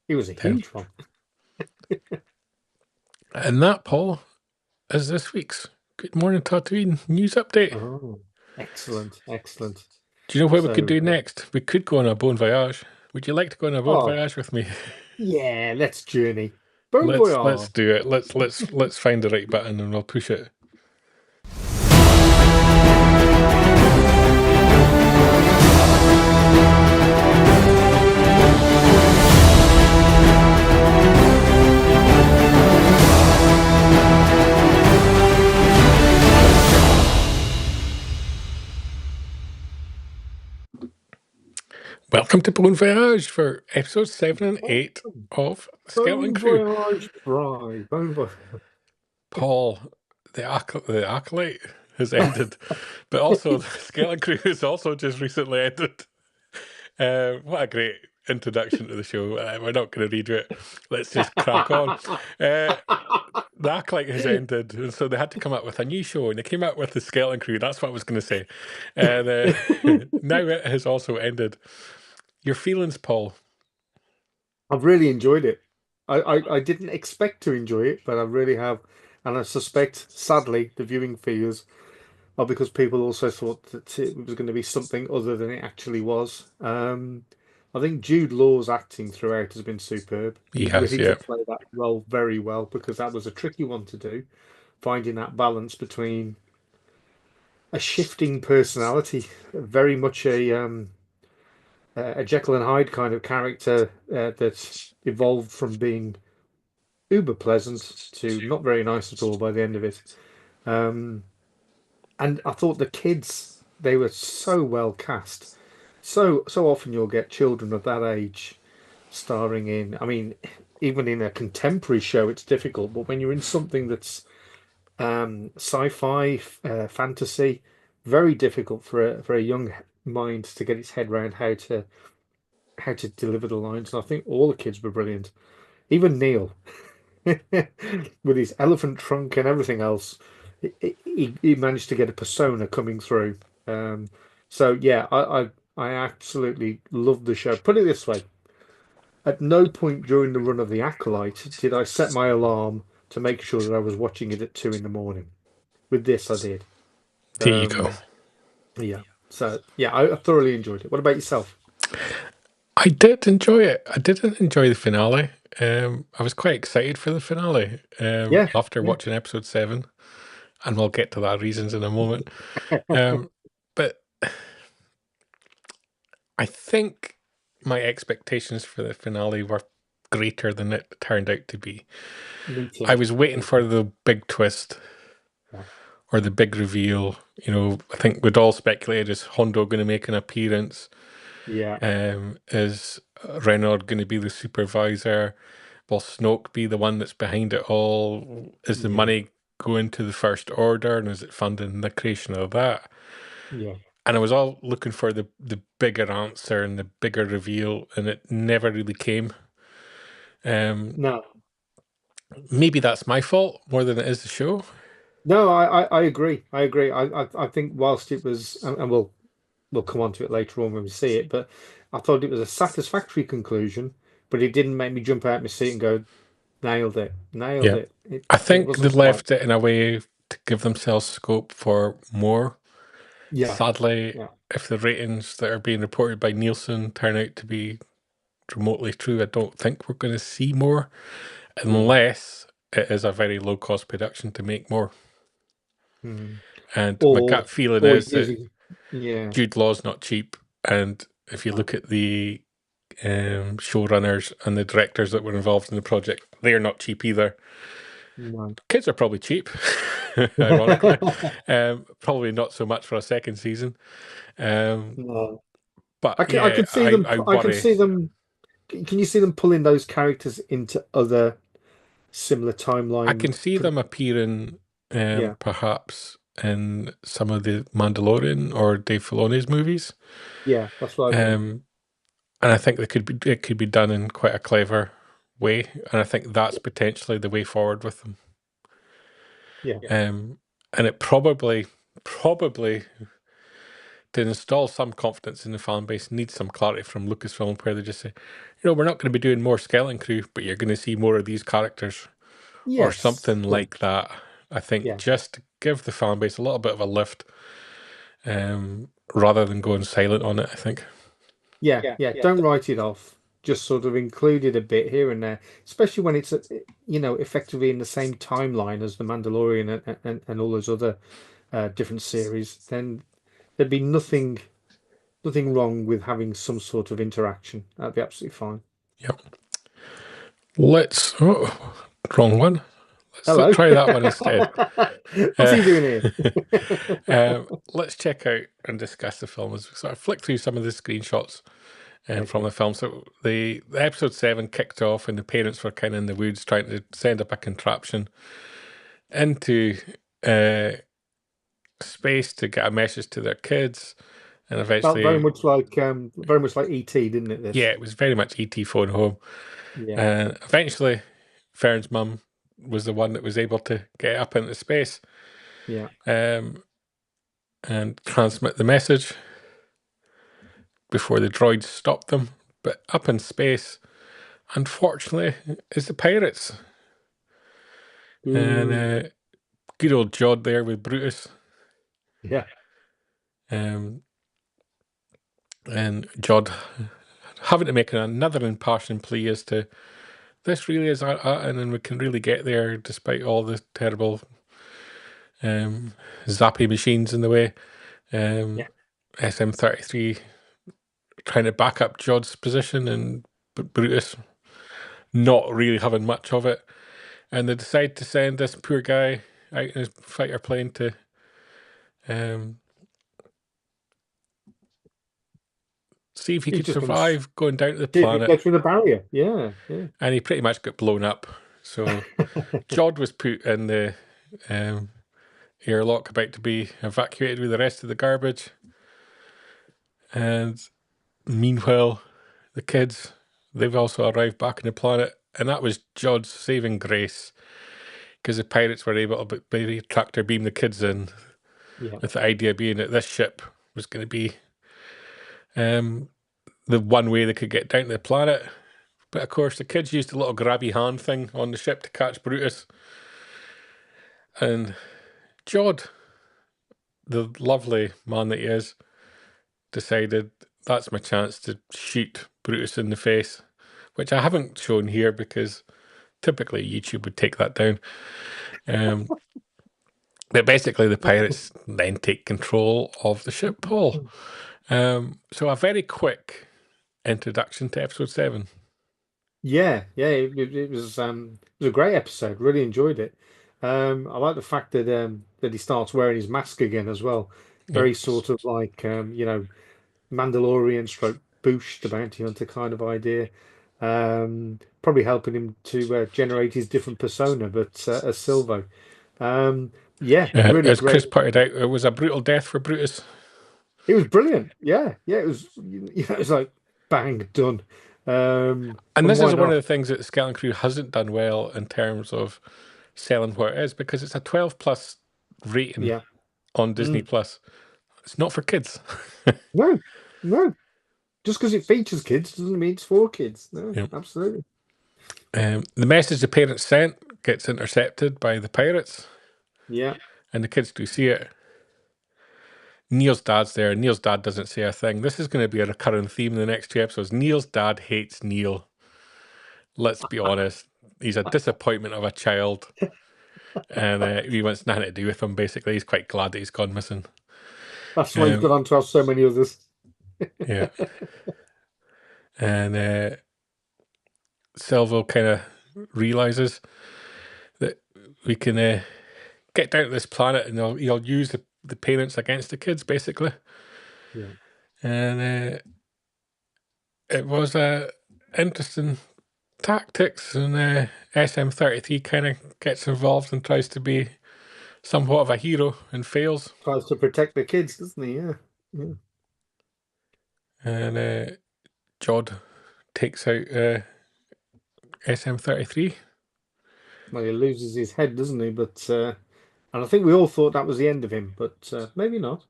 He was a huge one. And that, Paul, is this week's Good Morning Tatooine news update. Oh, excellent, excellent. Do you know what we could do next? We could go on a bon voyage. Would you like to go on a bon voyage with me? Yeah, let's journey. Bon voyage. voyage. Let's do it. Let's find the right button and we'll push it. Welcome to Bon Voyage for episodes 7 and 8 of Skeleton Crew. Bon voyage. Paul, the Acolyte has ended, but also the Skeleton Crew has also just recently ended. What a great introduction to the show. We're not going to read it. Let's just crack on. The Acolyte has ended, and so they had to come up with a new show, and they came out with the Skeleton Crew. That's what I was going to say. And now it has also ended. Your feelings, Paul? I've really enjoyed it. I didn't expect to enjoy it, but I really have. And I suspect, sadly, the viewing figures are because people also thought that it was going to be something other than it actually was. I think Jude Law's acting throughout has been superb. He has, yeah. To play that role very well, because that was a tricky one to do, finding that balance between a shifting personality, very much a Jekyll and Hyde kind of character that evolved from being uber pleasant to not very nice at all by the end of it. And I thought the kids, they were so well cast. So often you'll get children of that age starring in, I mean, even in a contemporary show, it's difficult, but when you're in something that's sci-fi, fantasy, very difficult for a young mind to get its head around how to deliver the lines. And I think all the kids were brilliant. Even Neil, with his elephant trunk and everything else, he managed to get a persona coming through. So yeah, I absolutely loved the show. Put it this way: at no point during the run of The Acolyte did I set my alarm to make sure that I was watching it at 2 a.m. With this, I did. There you go. Yeah. So yeah, I thoroughly enjoyed it. What about yourself? I did enjoy it. I didn't enjoy the finale. I was quite excited for the finale after watching episode 7, and we'll get to that reasons in a moment. But I think my expectations for the finale were greater than it turned out to be. I was waiting for the big twist or the big reveal. You know, I think we'd all speculated, is Hondo going to make an appearance? Yeah. Is Renard going to be the supervisor? Will Snoke be the one that's behind it all? Is the money going to the First Order, and is it funding the creation of that? Yeah. And I was all looking for the bigger answer and the bigger reveal, and it never really came. No. Maybe that's my fault more than it is the show. No, I agree. I think whilst it was, and we'll come on to it later on when we see it, but I thought it was a satisfactory conclusion, but it didn't make me jump out of my seat and go, nailed it. I think they left it in a way to give themselves scope for more. Yeah. Sadly, if the ratings that are being reported by Nielsen turn out to be remotely true, I don't think we're going to see more, unless it is a very low-cost production to make more. And my gut feeling is that Jude Law's not cheap, and if you look at the showrunners and the directors that were involved in the project, they're not cheap either. No. Kids are probably cheap, ironically. Probably not so much for a second season. No. But I can see them. I can see them. Can you see them pulling those characters into other similar timelines? I can see them appearing, perhaps in some of the Mandalorian or Dave Filoni's movies. Yeah, that's what I mean. And I think it could be done in quite a clever way, and I think that's potentially the way forward with them. Yeah. And it probably to install some confidence in the fan base needs some clarity from Lucasfilm, where they just say, we're not going to be doing more skeleton crew, but you're going to see more of these characters, or something like that. I think just to give the fan base a little bit of a lift, rather than going silent on it. I think. Yeah. Don't write it off. Just sort of include it a bit here and there, especially when it's effectively in the same timeline as the Mandalorian and all those other different series. Then there'd be nothing wrong with having some sort of interaction. That'd be absolutely fine. Yep. Wrong one. Hello. Try that one instead. What's he doing here? Let's check out and discuss the film as we sort of flick through some of the screenshots from the film. So the episode 7 kicked off, and the parents were kind of in the woods trying to send up a contraption into space to get a message to their kids, and eventually very much like E.T., didn't it? Yeah, it was very much E.T. phone home. Yeah. And eventually, Fern's mum was the one that was able to get up into space. Yeah. And transmit the message before the droids stopped them. But up in space, unfortunately, is the pirates. And good old Jod there with Brutus. Yeah. And Jod having to make another impassioned plea as to this really is and then we can really get there despite all the terrible zappy machines in the way. SM-33 trying to back up Jod's position, and Brutus not really having much of it, and they decide to send this poor guy out in his fighter plane to see if he could survive going down to the planet. Get through the barrier, yeah. And he pretty much got blown up. So Jod was put in the airlock, about to be evacuated with the rest of the garbage. And meanwhile, the kids, they've also arrived back on the planet, and that was Jod's saving grace, because the pirates were able to maybe tractor beam the kids in, with the idea being that this ship was going to be the one way they could get down to the planet. But of course, the kids used a little grabby hand thing on the ship to catch Brutus. And Jod, the lovely man that he is, decided that's my chance to shoot Brutus in the face, which I haven't shown here because typically YouTube would take that down. But basically, the pirates then take control of the ship, Paul. So a very quick introduction to episode 7. Yeah, it was a great episode. Really enjoyed it. I like the fact that he starts wearing his mask again as well. Very sort of like Mandalorian stroke Boosh, the bounty hunter kind of idea. Probably helping him to generate his different persona, but as Silvo. Really as great. Chris pointed out, it was a brutal death for Brutus. It was brilliant. Yeah, it was. It was like bang, done. And this is one of the things that the Skeleton Crew hasn't done well in terms of selling what it is, because it's a 12+ rating on Disney Plus. It's not for kids. No. Just because it features kids doesn't mean it's for kids. No, absolutely. The message the parents sent gets intercepted by the pirates. Yeah. And the kids do see it. Neil's dad's there. Neil's dad doesn't say a thing. This is going to be a recurring theme in the next 2 episodes. Neil's dad hates Neil. Let's be honest. He's a disappointment of a child. And he wants nothing to do with him, basically. He's quite glad that he's gone missing. That's why he's gone on to have so many others. Yeah. And Silvo kind of realizes that we can get down to this planet, and he'll use the parents against the kids, basically. Yeah. And it was interesting tactics, and SM-33 kind of gets involved and tries to be somewhat of a hero and fails. Tries to protect the kids, doesn't he? Yeah. Yeah. And Jod takes out SM-33. Well, he loses his head, doesn't he? But and I think we all thought that was the end of him, but maybe not.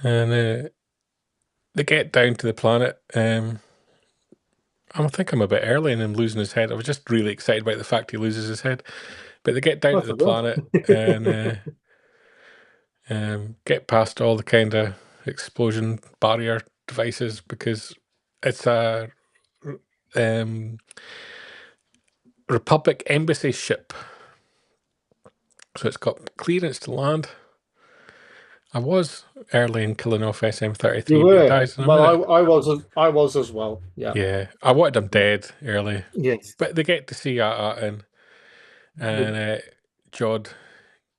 And they get down to the planet. I think I'm a bit early in him losing his head. I was just really excited about the fact he loses his head. But they get down to the planet and get past all the kind of explosion barrier devices, because it's a Republic embassy ship. So it's got clearance to land. I was early in killing off SM-33. You were. Dies in a Well, minute. I was as well. Yeah. Yeah. I wanted him dead early. Yes. But they get to see and Jod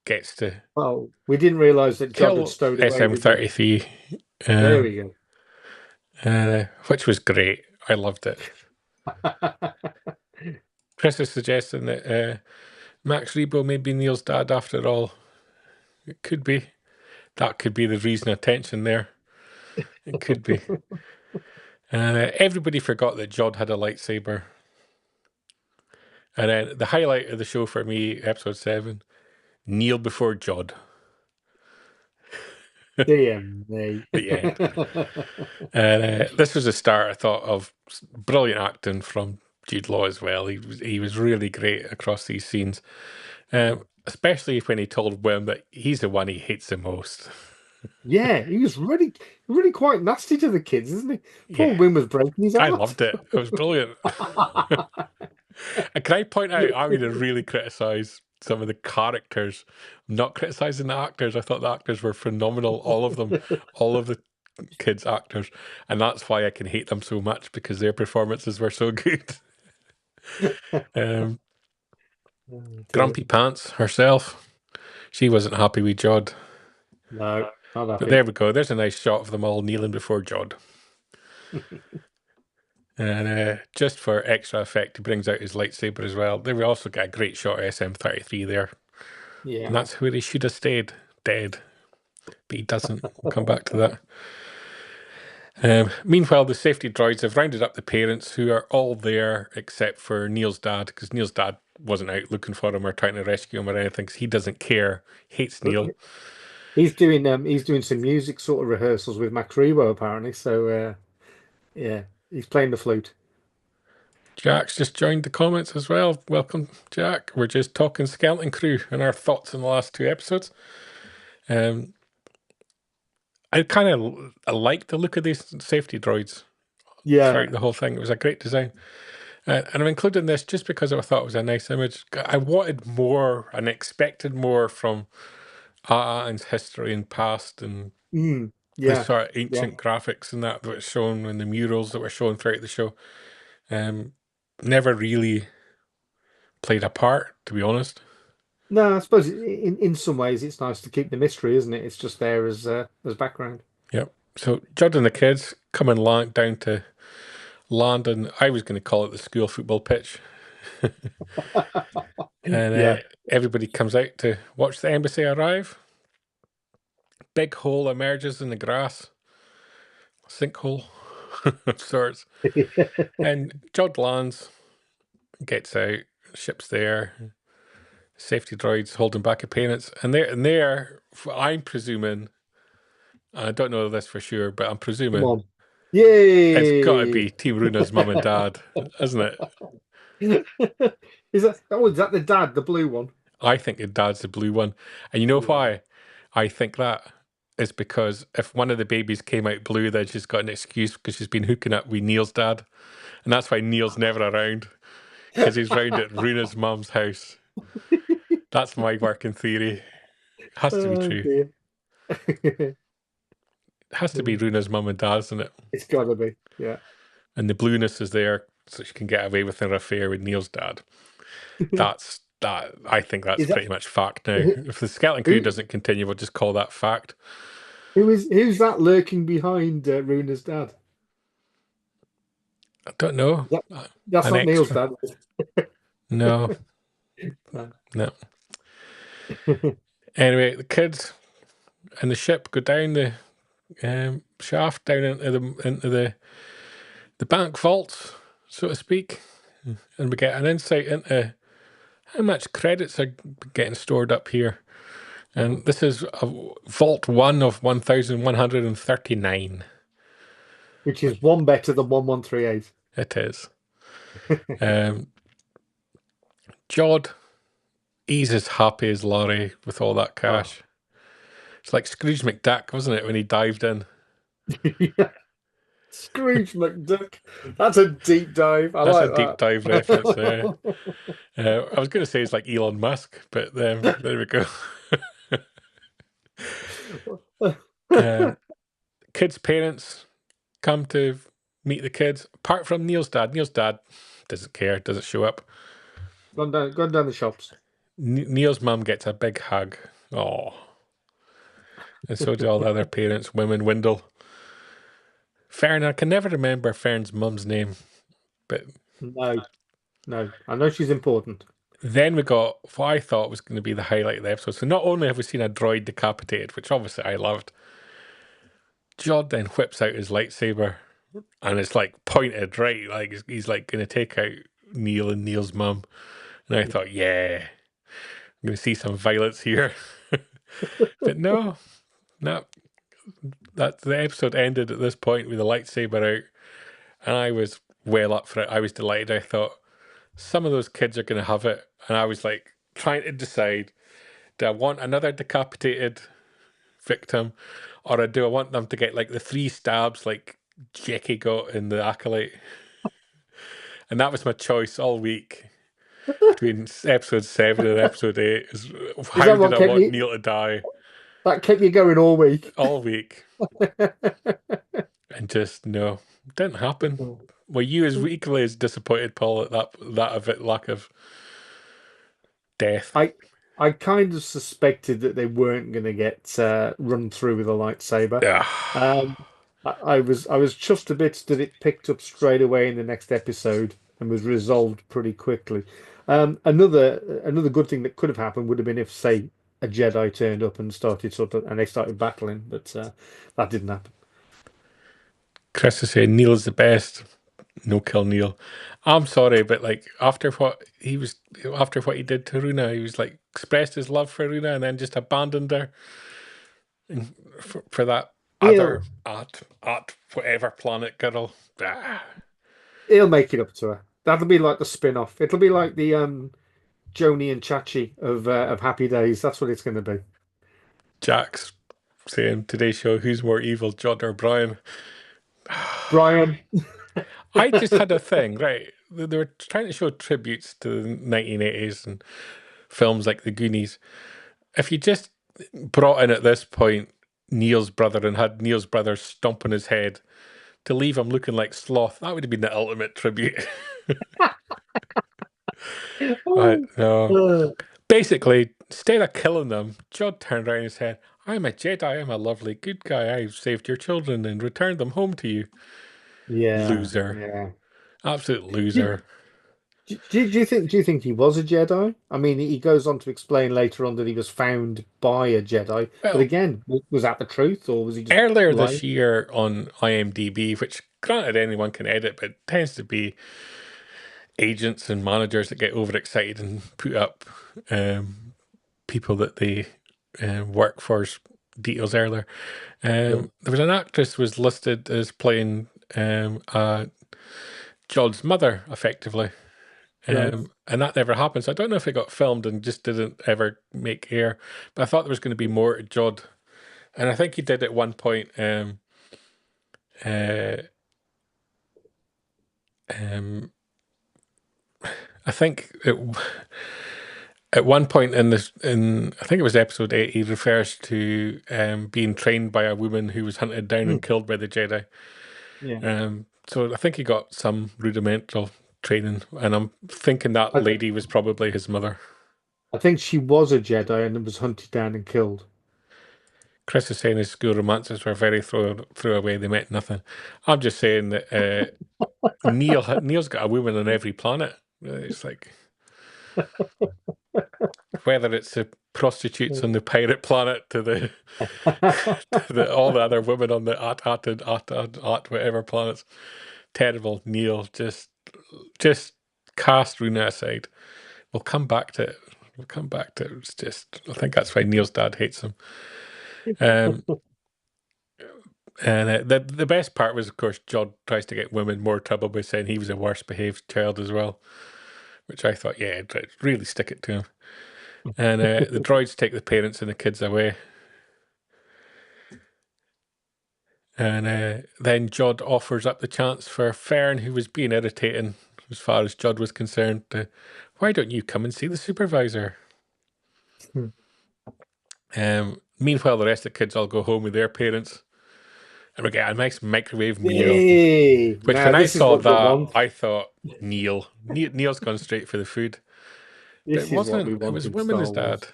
gets to. Well, we didn't realise that Jod had stowed away SM-33. There we go. Which was great. I loved it. Chris is suggesting that Max Rebo may be Neil's dad after all. It could be. That could be the reason of tension there. It could be. And everybody forgot that Jod had a lightsaber. And then the highlight of the show for me, episode 7, Neil before Jod. Dear me. The end. And this was the start, I thought, of brilliant acting from Jude Law as well. He was really great across these scenes, especially when he told Wim that he's the one he hates the most. Yeah, he was really quite nasty to the kids, isn't he? Poor Wim was breaking his heart. I loved it. It was brilliant. And can I point out, I'm going to really criticise some of the characters. I'm not criticising the actors. I thought the actors were phenomenal, all of them, all of the kids' actors. And that's why I can hate them so much, because their performances were so good. Grumpy Pants herself, she wasn't happy with Jod. No, not happy. But there we go. There's a nice shot of them all kneeling before Jod. And just for extra effect, he brings out his lightsaber as well. There we also get a great shot of SM-33 there. Yeah. And that's where he should have stayed, dead. But he doesn't. We'll come back to that. Meanwhile, the safety droids have rounded up the parents, who are all there except for Neil's dad, because Neil's dad wasn't out looking for him or trying to rescue him or anything, because he doesn't care. Hates Neil. He's doing some music sort of rehearsals with Max Rebo, apparently. So yeah, he's playing the flute. Jack's just joined the comments as well. Welcome, Jack. We're just talking Skeleton Crew and our thoughts on the last 2 episodes. I like the look of these safety droids. Yeah, throughout the whole thing. It was a great design. And I'm including this just because I thought it was a nice image. I wanted more and expected more from and history and past and the sort of ancient graphics and that was shown in the murals that were shown throughout the show. Never really played a part, to be honest. No, I suppose in some ways it's nice to keep the mystery, isn't it? It's just there as background. Yep. So Judd and the kids coming down to London. I was going to call it the school football pitch. And everybody comes out to watch the embassy arrive. Big hole emerges in the grass. Sinkhole of sorts. And Judd lands, gets out, ship's there. Safety droids holding back a parents. And there, I'm presuming, I don't know this for sure, but I'm presuming. Come on. Yay! It's got to be Team Runa's mum and dad, isn't it? Is that the dad, the blue one? I think the dad's the blue one. And you know why I think that? Is because if one of the babies came out blue, then she's got an excuse because she's been hooking up with Neil's dad. And that's why Neil's never around, because he's round at Runa's mum's house. That's my working theory. Has to be true. It has to be Runa's mum and dad, isn't it? It's got to be, yeah. And the blueness is there so she can get away with an affair with Neil's dad. I think that's pretty much fact now. If the Skeleton Crew doesn't continue, we'll just call that fact. Who's that lurking behind Runa's dad? I don't know. That's not Neil's dad. No. No. Anyway, the kids and the ship go down the shaft down into the bank vaults, so to speak, and we get an insight into how much credits are getting stored up here. And this is Vault 1 of 1,139. Which is one better than 1138. It is. Jod, he's as happy as Laurie with all that cash. Oh. It's like Scrooge McDuck, wasn't it, when he dived in? Yeah. Scrooge McDuck. That's a deep dive. That's like a deep dive reference there. I was going to say it's like Elon Musk, but there we go. Kids' parents come to meet the kids, apart from Neil's dad. Neil's dad doesn't care, doesn't show up. Gone down the shops. Neil's mum gets a big hug. Oh. And so do all the other parents, women, Wendell. Fern, I can never remember Fern's mum's name, but... No. I know she's important. Then we got what I thought was going to be the highlight of the episode. So not only have we seen a droid decapitated, which obviously I loved, Jod then whips out his lightsaber and it's like pointed right, like he's like going to take out Neil and Neil's mum. And I thought, yeah, I'm going to see some violence here. But no, that the episode ended at this point with the lightsaber out, and I was well up for it. I was delighted. I thought some of those kids are going to have it, and I was like trying to decide: do I want another decapitated victim, or do I want them to get like the 3 stabs like Jackie got in The Acolyte? And that was my choice all week between episode 7 and episode 8. How did I want Neil to die? That kept you going all week. All week. And just, no, didn't happen. Were you as equally as disappointed, Paul, at that lack of death? I kind of suspected that they weren't going to get run through with a lightsaber. I was chuffed a bit that it picked up straight away in the next episode and was resolved pretty quickly. Another good thing that could have happened would have been if, say, a Jedi turned up and they started battling, but that didn't happen. Chris is saying Neil is the best. No kill Neil. I'm sorry, but like after what he did to Runa, he was like expressed his love for Runa and then just abandoned her for that other at whatever planet girl. He'll make it up to her. That'll be like the spin-off. It'll be like the Joni and Chachi of Happy Days. That's what it's going to be. Jack's saying today's show, who's more evil, Jod or Brian? Brian. I just had a thing, right? They were trying to show tributes to the 1980s and films like The Goonies. If you just brought in at this point Neil's brother and had Neil's brother stomping his head to leave him looking like Sloth, that would have been the ultimate tribute. But no. Basically, instead of killing them, Jod turned around and said, I'm a Jedi, I'm a lovely good guy, I've saved your children and returned them home to you. Yeah. Loser. Yeah. Absolute loser. Do you think he was a Jedi? I mean, he goes on to explain later on that he was found by a Jedi. Well, but again, was that the truth, or was he just earlier lying? This year on IMDb, which granted anyone can edit, but it tends to be agents and managers that get overexcited and put up people that they work for's details earlier. There was an actress was listed as playing Jod's mother, effectively. And that never happened. So I don't know if it got filmed and just didn't ever make air. But I thought there was going to be more to Jod. And I think he did at one point I think at one point in I think it was episode 8, he refers to being trained by a woman who was hunted down and killed by the Jedi. Yeah. So I think he got some rudimental training, and I'm thinking that lady was probably his mother. I think she was a Jedi and was hunted down and killed. Chris is saying his school romances were very throwaway. They meant nothing. I'm just saying that Neil's got a woman on every planet. It's like whether it's the prostitutes on the pirate planet to the, all the other women on the at whatever planets. Terrible. Neil, just cast Runa aside. We'll come back to it. We'll come back to it. It's just, I think that's why Neil's dad hates him. And the best part was, of course, John tries to get women more trouble by saying he was a worst behaved child as well, which I thought, yeah, really stick it to him. And the droids take the parents and the kids away. And then Judd offers up the chance for Fern, who was being irritating as far as Judd was concerned, to, why don't you come and see the supervisor? Meanwhile, the rest of the kids all go home with their parents. And we get a nice microwave meal. Which when I saw that, I thought, Neil's gone straight for the food. But it wasn't. It was Women's dad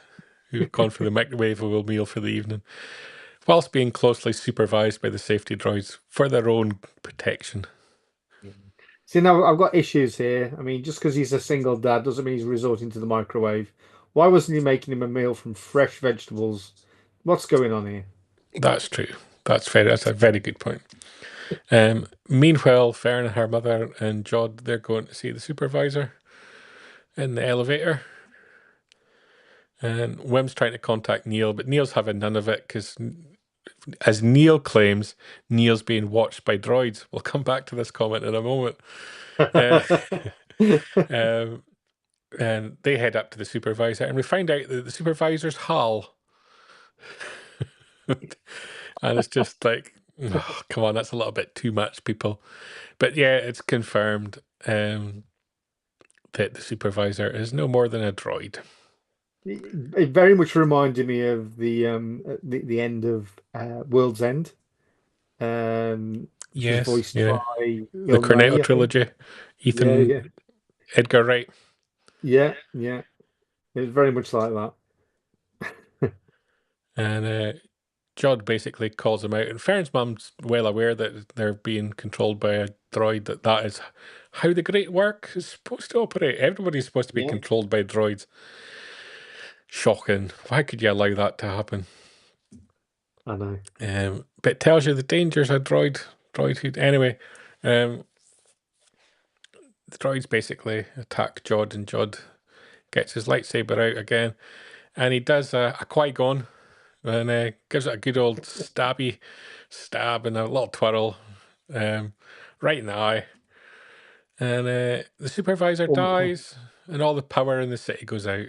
who'd gone for the microwavable meal for the evening, whilst being closely supervised by the safety droids for their own protection. See, now I've got issues here. I mean, just because he's a single dad doesn't mean he's resorting to the microwave. Why wasn't he making him a meal from fresh vegetables? What's going on here? That's true. That's a very good point. Meanwhile, Fern and her mother and Jod, they're going to see the supervisor in the elevator. And Wim's trying to contact Neil, but Neil's having none of it because, as Neil claims, Neil's being watched by droids. We'll come back to this comment in a moment. And they head up to the supervisor, and we find out that the supervisor's Hal. And it's just like, oh, come on, that's a little bit too much, people. But yeah, it's confirmed that the supervisor is no more than a droid. It very much reminded me of the end of World's End. Yes, voiced by the Cornetto trilogy. Ethan, Edgar Wright. Yeah. It was very much like that. And Judd basically calls him out, and Fern's mum's well aware that they're being controlled by a droid. That is how the great work is supposed to operate. Everybody's supposed to be controlled by droids. Shocking. Why could you allow that to happen? I know. But it tells you the dangers of droid who... Anyway, the droids basically attack Judd, and Judd gets his lightsaber out again, and he does a Qui-Gon, and gives it a good old stab and a little twirl right in the eye. And the supervisor dies, and all the power in the city goes out.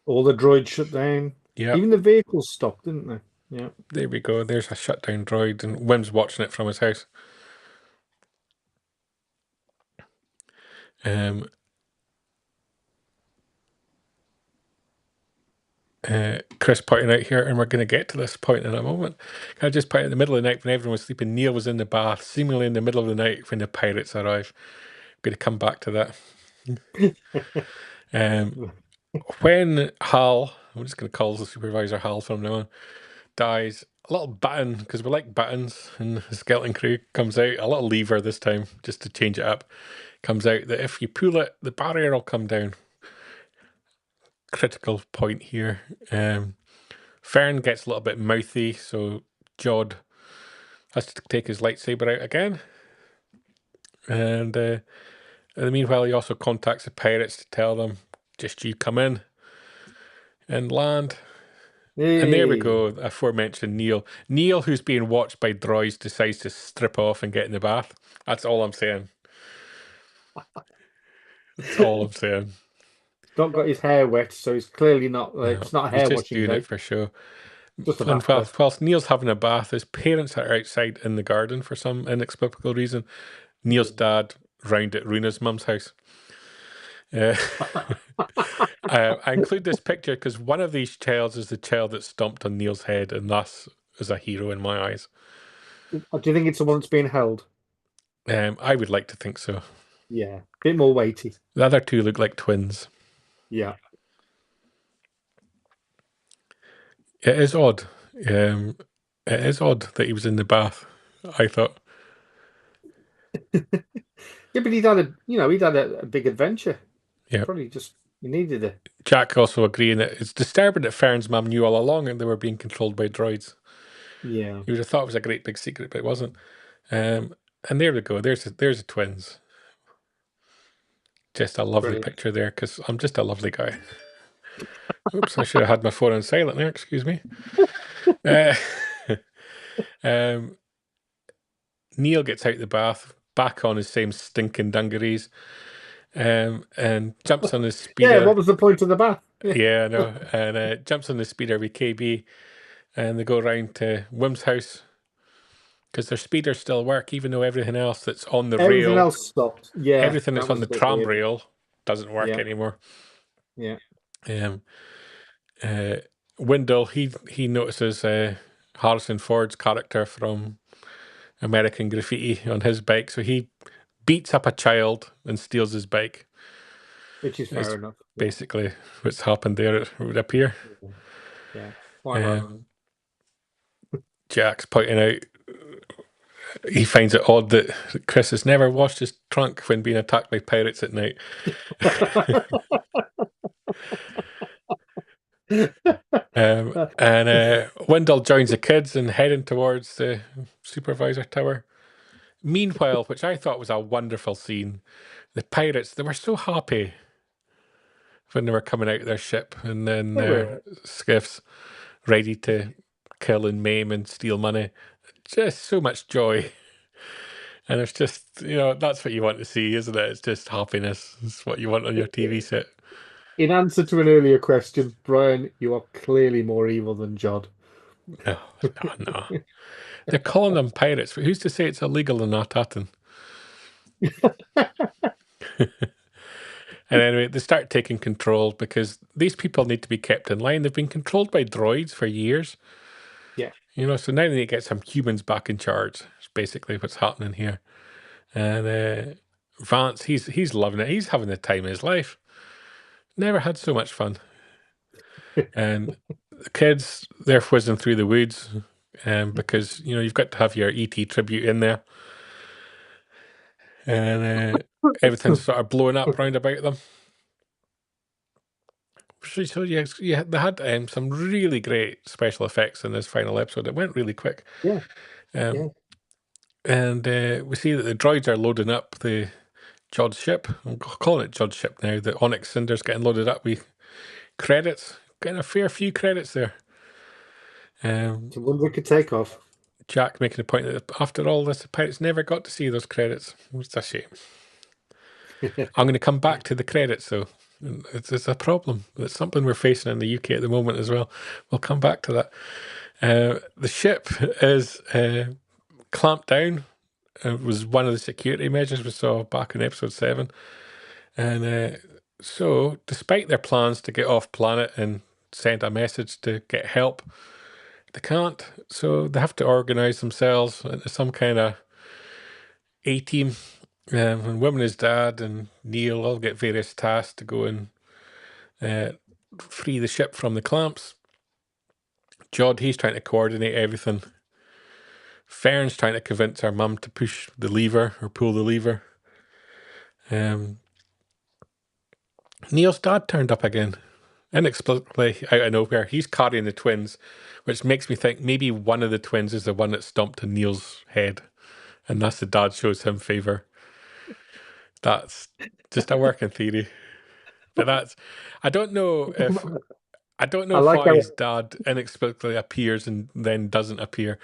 All the droids shut down. Yeah. Even the vehicles stopped, didn't they? Yeah. There we go. There's a shutdown droid, and Wim's watching it from his house. Chris pointing out here, and we're going to get to this point in a moment. Can I just point out in the middle of the night when everyone was sleeping, Neil was in the bath, seemingly in the middle of the night when the pirates arrive. I'm going to come back to that. When Hal, I'm just going to call the supervisor Hal from now on, dies, a little button, because we like buttons, and the skeleton crew comes out, a little lever this time, just to change it up, comes out that if you pull it, the barrier will come down. Critical point here. Fern gets a little bit mouthy, so Jod has to take his lightsaber out again. And in the meanwhile, he also contacts the pirates to tell them, just you come in and land. Hey. And there we go, aforementioned Neil. Neil, who's being watched by droids, decides to strip off and get in the bath. That's all I'm saying. That's all I'm saying. Not got his hair wet, so he's clearly not. It's not hair washing. He's just doing it for show. And whilst Neil's having a bath, his parents are outside in the garden for some inexplicable reason. Neil's dad round at Runa's mum's house. I include this picture because one of these childs is the child that stomped on Neil's head, and thus is a hero in my eyes. Do you think it's the one that's being held? I would like to think so. Yeah, a bit more weighty. The other two look like twins. Yeah. It is odd. It is odd that he was in the bath, I thought. Yeah, but he'd had a big adventure. Yeah. Probably just You needed it. Jack also agreeing that it's disturbing that Fern's mum knew all along and they were being controlled by droids. Yeah. You would have thought it was a great big secret, but it wasn't. And there we go. There's the twins. Just a lovely Brilliant. picture there, because I'm just a lovely guy. Oops, I should have had my phone on silent there. Excuse me. Neil gets out the bath, back on his same stinking dungarees, and jumps on his speeder. Yeah, what was the point of the bath? Yeah, I know. And jumps on the speeder with KB, and they go round to Wim's house because their speeders still work, even though everything else that's on the Everything rail, else stopped. Yeah, everything that's on the tram weird. rail doesn't work anymore. Yeah. Wendell, he notices Harrison Ford's character from American Graffiti on his bike, so he beats up a child and steals his bike. Which is fair enough. Basically, what's happened there, it would appear. Yeah. Quite right. Jack's pointing out he finds it odd that Chris has never washed his trunk when being attacked by pirates at night. And Wendell joins the kids and heading towards the supervisor tower. Meanwhile, which I thought was a wonderful scene, the pirates, they were so happy when they were coming out of their ship and then their skiffs, ready to kill and maim and steal money. Just so much joy. And it's just, that's what you want to see, isn't it? It's just happiness. It's what you want on your TV set. In answer to an earlier question, Brian, you are clearly more evil than Jod. No. They're calling them pirates, but who's to say it's illegal in Artatan? And anyway, they start taking control because these people need to be kept in line. They've been controlled by droids for years. Yeah. So now they need to get some humans back in charge. It's basically what's happening here. And Vance, he's loving it. He's having the time of his life. Never had so much fun. And the kids, they're whizzing through the woods because, you've got to have your ET tribute in there. And everything's sort of blowing up round about them. So yeah, they had some really great special effects in this final episode. It went really quick. Yeah. And we see that the droids are loading up the Jod's ship. I'm calling it Jod's ship now. The Onyx Cinder's getting loaded up with credits. Getting a fair few credits there. It's a wonderful takeoff. Jack making a point that after all this, the pirates never got to see those credits. It's a shame. I'm going to come back to the credits, though. It's a problem. It's something we're facing in the UK at the moment as well. We'll come back to that. The ship is clamped down. It was one of the security measures we saw back in episode 7. And so, despite their plans to get off planet and send a message to get help, they can't. So they have to organise themselves into some kind of A-team. And Wim and his dad and Neil all get various tasks to go and free the ship from the clamps. Jod, he's trying to coordinate everything. Fern's trying to convince her mum to push the lever or pull the lever. Neil's dad turned up again, inexplicably out of nowhere. He's carrying the twins, which makes me think maybe one of the twins is the one that stomped on Neil's head, and that's the dad shows him favour. That's just a working theory. But I don't know if why his dad inexplicably appears and then doesn't appear.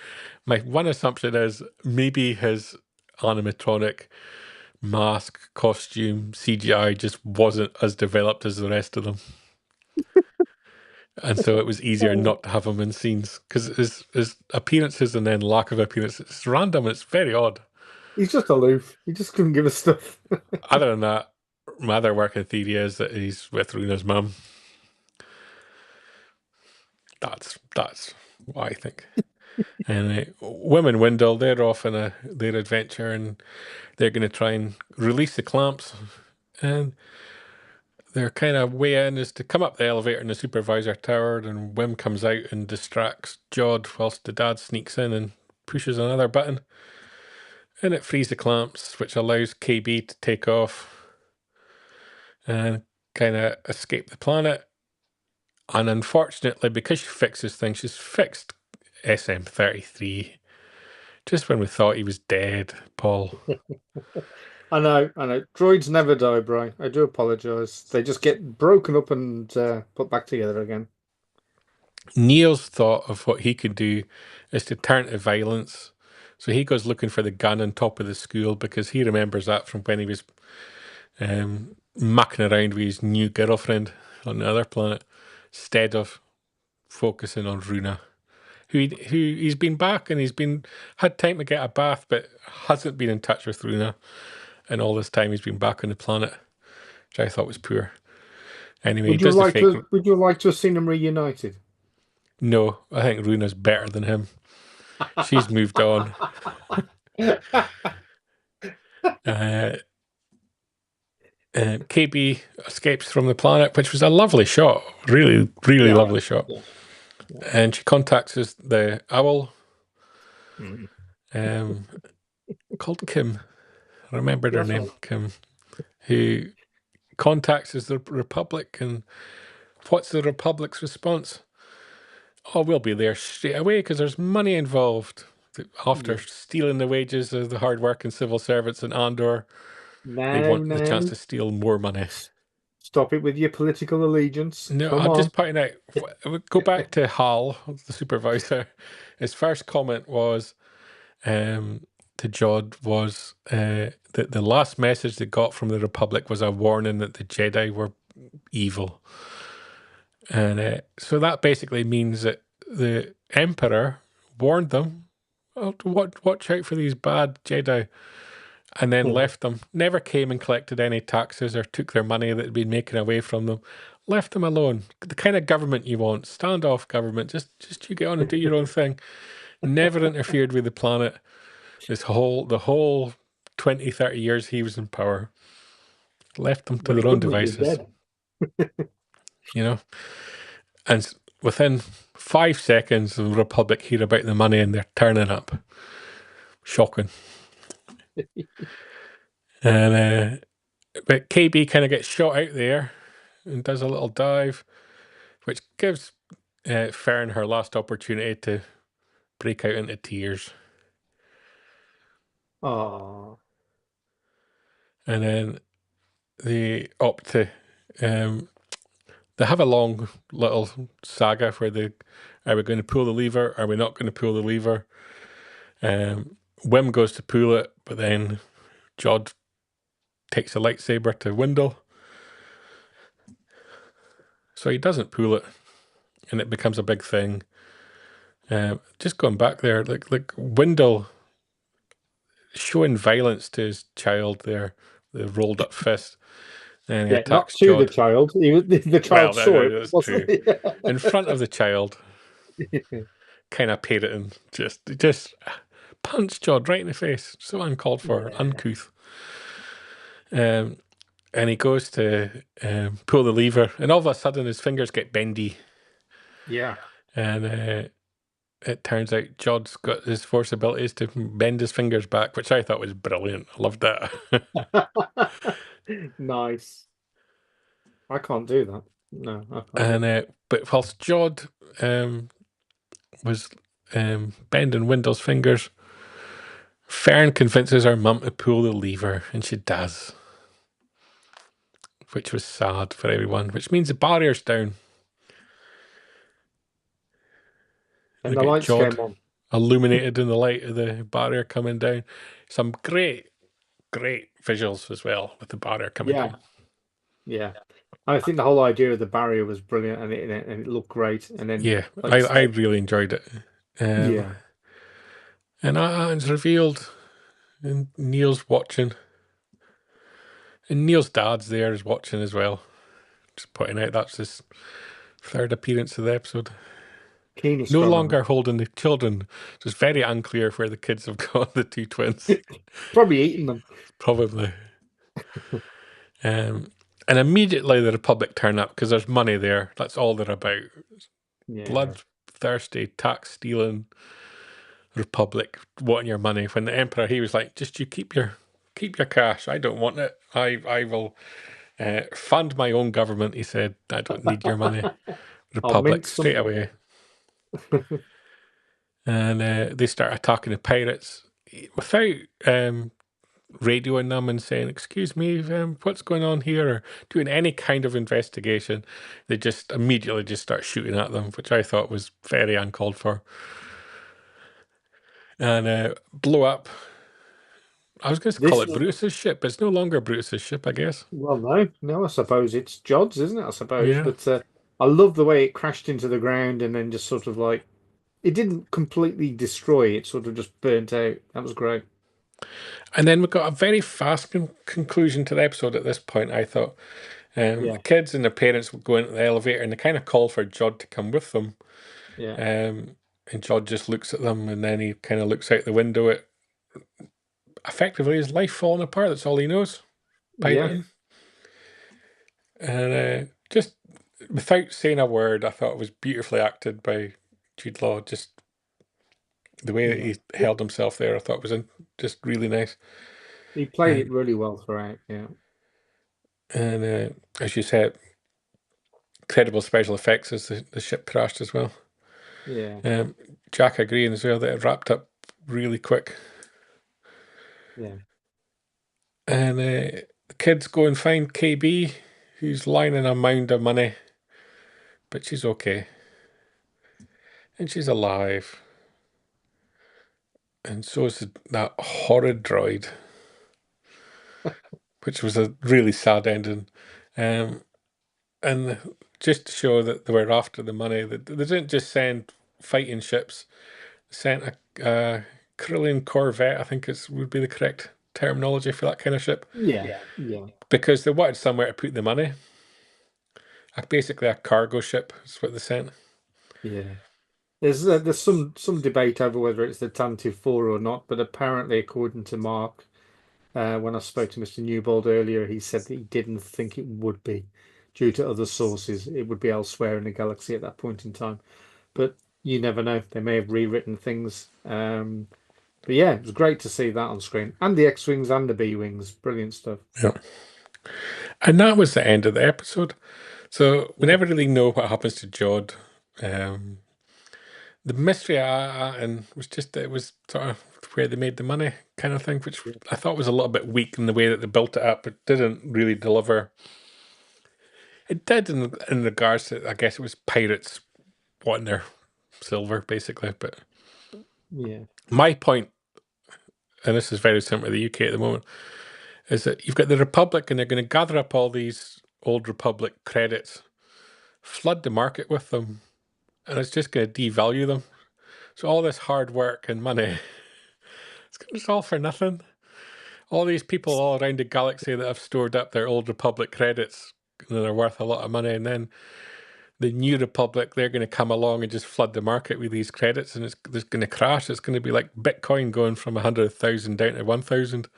My one assumption is maybe his animatronic mask, costume, CGI just wasn't as developed as the rest of them. And so it was easier not to have him in scenes because his appearances and then lack of appearance, it's random. It's very odd. He's just aloof. He just couldn't give us stuff. Other than that, my other working theory is that he's with Runa's mum. That's what I think. And Wim and Wendell, they're off on their adventure and they're going to try and release the clamps. And their kind of way in is to come up the elevator in the supervisor tower, and Wim comes out and distracts Jod whilst the dad sneaks in and pushes another button. And it frees the clamps, which allows KB to take off. And kind of escape the planet. And unfortunately, because she fixes things, she's fixed SM-33 just when we thought he was dead, Paul. I know. Droids never die, Brian. I do apologize. They just get broken up and put back together again. Neil's thought of what he could do is to turn to violence. So he goes looking for the gun on top of the school because he remembers that from when he was mucking around with his new girlfriend on the other planet, instead of focusing on Runa, who he's been back and he's had time to get a bath, but hasn't been in touch with Runa, and all this time he's been back on the planet, which I thought was poor. Anyway, would you like to have seen them reunited? No, I think Runa's better than him. She's moved on. KB escapes from the planet, which was a lovely shot. Really, really lovely shot. Yeah. And she contacts the owl, called Kim. I remembered her name, Kim, who contacts the Republic. And what's the Republic's response? Oh, we'll be there straight away because there's money involved. After stealing the wages of the hard-working civil servants in Andor, they want the chance to steal more money. Stop it with your political allegiance. No, I'm just pointing out. Go back to Hal, the supervisor. His first comment was to Jod was that the last message they got from the Republic was a warning that the Jedi were evil. And so that basically means that the Emperor warned them, oh, watch out for these bad Jedi, and then left them. Never came and collected any taxes or took their money that had been taken away from them. Left them alone. The kind of government you want. Standoff government. Just you get on and do your own thing. Never interfered with the planet. The whole 20, 30 years he was in power. Left them to their own devices. You know? And within 5 seconds, the Republic hear about the money and they're turning up. Shocking. And but KB kind of gets shot out there and does a little dive, which gives Fern her last opportunity to break out into tears. Aww. And then they opt to they have a long little saga where are we going to pull the lever? Are we not going to pull the lever? Wim goes to pull it, but then Jod takes a lightsaber to Windle. So he doesn't pull it, and it becomes a big thing. Just going back there, like Windle showing violence to his child there, the rolled up fist. And he attacks not to Jod. the child. The child saw it. That's true. In front of the child, kind of parroting, just punch Jod right in the face. So uncalled for, uncouth. And he goes to pull the lever, and all of a sudden his fingers get bendy. Yeah. And it turns out Jod's got his force abilities to bend his fingers back, which I thought was brilliant. I loved that. Nice. I can't do that. No. And but whilst Jod was bending Windle's fingers, Fern convinces her mum to pull the lever, and she does, which was sad for everyone, which means the barrier's down. And the lights came on. Illuminated in the light of the barrier coming down. Some great visuals as well with the barrier coming down. Yeah. I think the whole idea of the barrier was brilliant, and it looked great. And then I really enjoyed it. And it's revealed, and Neil's watching, and Neil's dad's there is watching as well. Just pointing out that's his third appearance of the episode. No longer holding the children. It's very unclear where the kids have got, the two twins. Probably eating them. Probably. And immediately the Republic turn up because there's money there. That's all they're about. Bloodthirsty, tax-stealing Republic wanting your money. When the Emperor, he was like, just you keep your cash. I don't want it. I will Fund my own government, he said. I don't need your money. I'll mint Republic, straight some away. And they start attacking the pirates without radioing them and saying, excuse me, what's going on here, or doing any kind of investigation. They just immediately just start shooting at them, which I thought was very uncalled for. And blow up. I was going to call it Brutus's ship, but it's no longer Brutus's ship, I guess. Well, no, I suppose it's Jod's, isn't it? I suppose, Yeah. but I love the way it crashed into the ground and then just sort of like it didn't completely destroy; it sort of just burnt out. That was great. And then we got a very fast conclusion to the episode at this point, I thought. The kids and their parents would go into the elevator and they kind of call for Jod to come with them. Yeah. And Jod just looks at them and then he kind of looks out the window at effectively his life falling apart. That's all he knows. Piloting. Yeah. And just without saying a word, I thought it was beautifully acted by Jude Law. Just the way that he held himself there, I thought was just really nice. He played it really well throughout, yeah. And as you said, incredible special effects as the ship crashed as well. Yeah. Jack agreeing as well that it wrapped up really quick. Yeah. And the kids go and find KB, who's lying in a mound of money, but she's okay. And she's alive. And so is that horrid droid, which was a really sad ending. And just to show that they were after the money, they didn't just send fighting ships. They sent a Corellian Corvette, I think would be the correct terminology for that kind of ship. Yeah. Because they wanted somewhere to put the money. Basically a cargo ship is what they sent. Yeah. There's some debate over whether it's the Tantive 4 or not, but apparently, according to Mark, when I spoke to Mr. Newbold earlier, he said that he didn't think it would be due to other sources. It would be elsewhere in the galaxy at that point in time. But you never know. They may have rewritten things. But yeah, it was great to see that on screen. And the X-Wings and the B-Wings. Brilliant stuff. Yeah. And that was the end of the episode. So we never really know what happens to Jod. The mystery and was just it was sort of where they made the money kind of thing, which I thought was a little bit weak in the way that they built it up. It didn't really deliver. It did in regards to, I guess it was pirates wanting their silver, basically. But yeah, my point, and this is very similar to the UK at the moment, is that you've got the Republic and they're going to gather up all these old Republic credits, flood the market with them, and it's just going to devalue them. So all this hard work and money, it's all for nothing. All these people all around the galaxy that have stored up their old Republic credits and they're worth a lot of money, and then the new Republic, they're going to come along and just flood the market with these credits, and it's going to crash. It's going to be like Bitcoin going from 100,000 down to 1,000.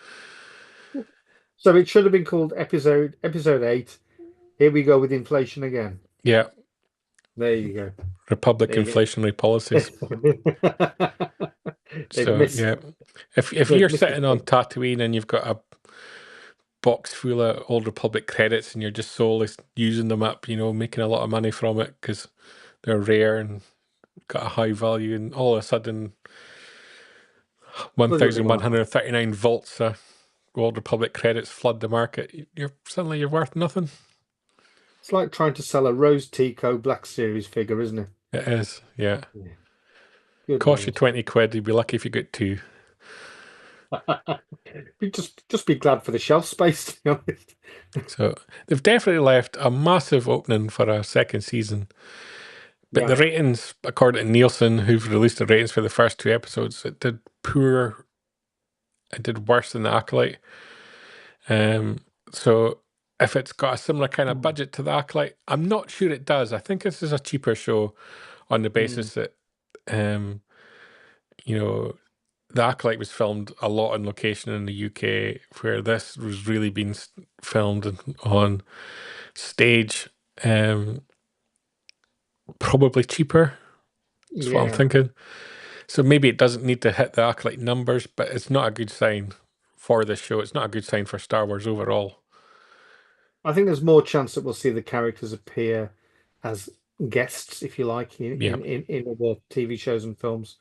So it should have been called episode 8. Here we go with inflation again. Yeah. There you go. Republic inflationary policies. So yeah, if you're sitting on Tatooine and you've got a box full of Old Republic credits and you're just solely using them up, making a lot of money from it because they're rare and got a high value, and all of a sudden 1,139 volts of Old Republic credits flood the market, you're worth nothing. It's like trying to sell a Rose Tico Black Series figure, isn't it? It is, yeah. Cost you 20 quid, you'd be lucky if you get 2. Just be glad for the shelf space, to be honest. So they've definitely left a massive opening for a second season. But the ratings, according to Nielsen, who've released the ratings for the first 2 episodes, it did poor. It did worse than The Acolyte. So if it's got a similar kind of budget to The Acolyte, I'm not sure it does. I think this is a cheaper show on the basis that, The Acolyte was filmed a lot on location in the UK, where this was really being filmed on stage. Probably cheaper. That's what I'm thinking. So maybe it doesn't need to hit the Acolyte numbers, but it's not a good sign for this show. It's not a good sign for Star Wars overall. I think there's more chance that we'll see the characters appear as guests, if you like, in other TV shows and films,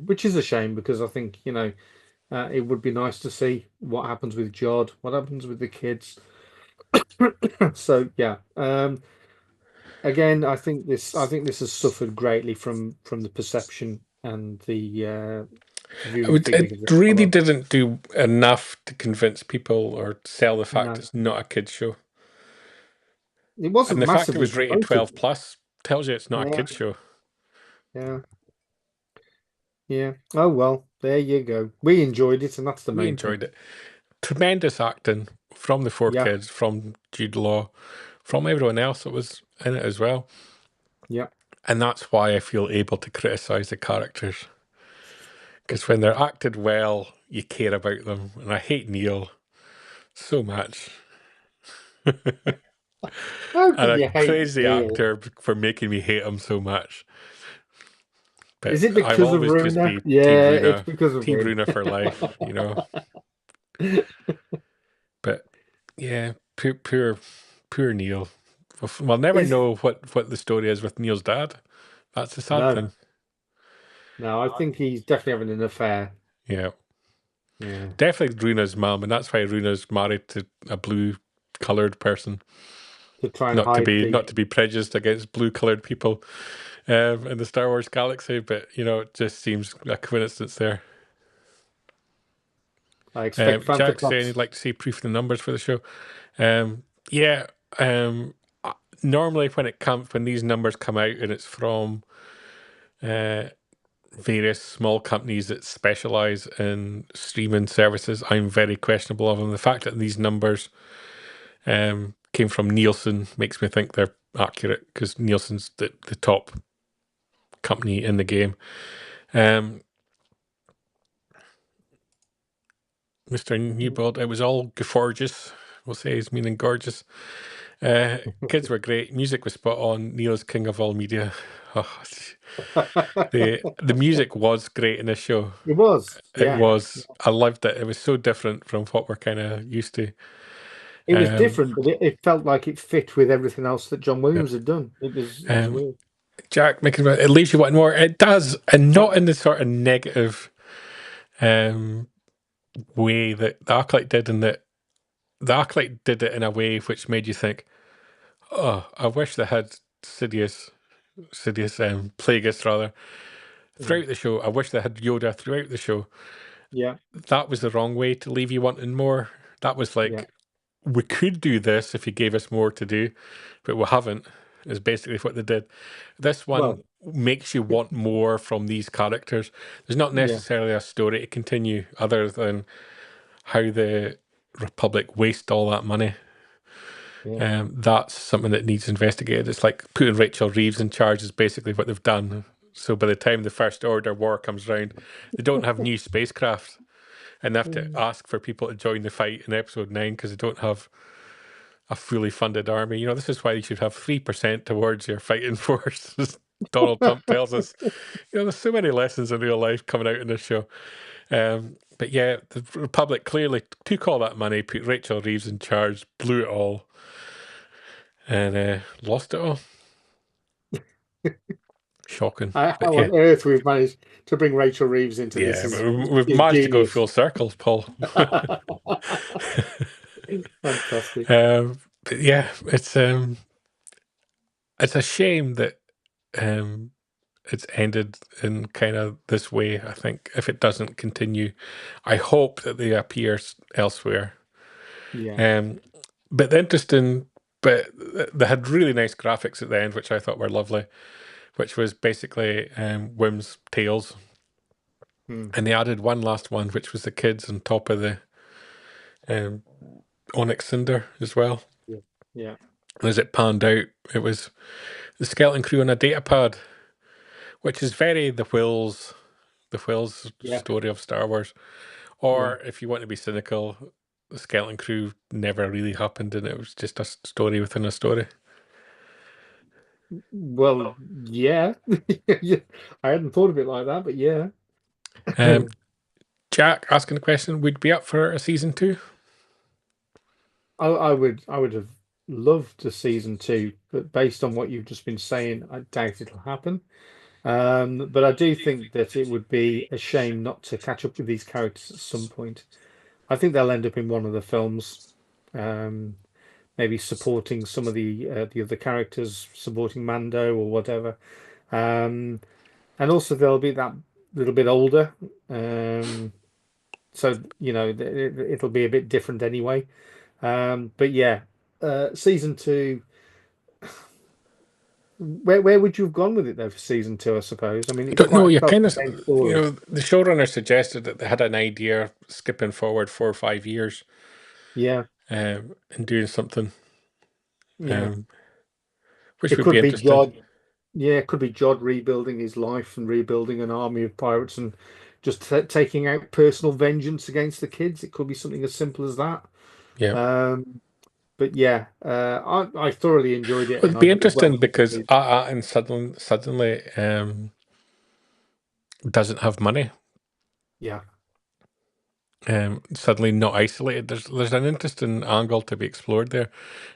which is a shame because I think it would be nice to see what happens with Jod, what happens with the kids. So yeah, again, I think this has suffered greatly from the perception and the viewing feedback. It really didn't do enough to convince people or sell the fact it's not a kids show. It wasn't, and the fact it massively was rated 12 plus tells you it's not a kids show. Yeah. Yeah. Oh well, there you go. We enjoyed it, and that's the main thing. We enjoyed it. Tremendous acting from the four kids, from Jude Law, from everyone else that was in it as well. Yeah. And that's why I feel able to criticize the characters. Because when they're acted well, you care about them. And I hate Neil so much. And I praise the actor for making me hate him so much. But is it because of Runa? Yeah, it's because of Team Runa for life, you know. But yeah, poor Neil. We'll never know what the story is with Neil's dad. That's the sad thing. No, I think he's definitely having an affair. Yeah. Definitely Runa's mum, and that's why Runa's married to a blue-coloured person. To try and not to be prejudiced against blue-coloured people in the Star Wars galaxy, but it just seems a coincidence there. I expect Jack saying he'd like to see proof of the numbers for the show. Normally when these numbers come out and it's from various small companies that specialize in streaming services, I'm very questionable of them. The fact that these numbers came from Nielsen makes me think they're accurate, because Nielsen's the top company in the game. Mr. Newbold, it was all gorgeous. We'll say he's meaning gorgeous. Kids were great. Music was spot on. Neil's king of all media. Oh, the music was great in this show. It was. It was. I loved it. It was so different from what we're kind of used to. It was different, but it felt like it fit with everything else that John Williams had done. It was weird. Jack, it leaves you wanting more. It does, and not in the sort of negative way that the Acolyte did, and that the Acolyte did it in a way which made you think, oh, I wish they had Sidious Plagueis rather throughout the show. I wish they had Yoda throughout the show. Yeah, that was the wrong way to leave you wanting more. That was like, we could do this if you gave us more to do, but we haven't, is basically what they did. This one makes you want more from these characters. There's not necessarily a story to continue other than how the Republic waste all that money. That's something that needs investigated. It's like putting Rachel Reeves in charge is basically what they've done. So by the time the First Order war comes round, they don't have new spacecraft, and they have to ask for people to join the fight in Episode 9 because they don't have a fully funded army. This is why you should have 3% towards your fighting force, as Donald Trump tells us. There's so many lessons in real life coming out in this show. But yeah, the Republic clearly took all that money, put Rachel Reeves in charge, blew it all, and lost it all. Shocking. How on earth we've managed to bring Rachel Reeves into this? We've managed to go full circle, Paul. Fantastic. But yeah, it's a shame that it's ended in kind of this way. I think if it doesn't continue, I hope that they appear elsewhere. But they had really nice graphics at the end, which I thought were lovely, which was basically Wim's Tales. And they added one last one, which was the kids on top of the Onyx Cinder as well. Yeah. As it panned out, it was the skeleton crew on a data pad, which is very the Whills story of Star Wars. Or if you want to be cynical, the skeleton crew never really happened, and it was just a story within a story. Well, yeah. I hadn't thought of it like that, but yeah. Jack asking the question, would be up for a season 2? I would have loved a season 2, but based on what you've just been saying, I doubt it'll happen. But I do think that it would be a shame not to catch up with these characters at some point. I think they'll end up in one of the films, maybe supporting some of the other characters, supporting Mando or whatever. And also they'll be that little bit older, so it'll be a bit different anyway. But yeah, season 2. Where would you have gone with it though for season 2? I suppose. I mean, I it's don't know. quite a You kind of, self-contained story. the showrunner suggested that they had an idea of skipping forward 4 or 5 years, Yeah, and doing something, yeah. which It would be could be interesting. Jod. Yeah, it could be Jod rebuilding his life and rebuilding an army of pirates and just taking out personal vengeance against the kids. It could be something as simple as that. Yeah, But yeah, I thoroughly enjoyed it, well, and it'd I be would have interesting welcomed the because season. and suddenly doesn't have money. Yeah, Suddenly not isolated. There's an interesting angle to be explored there.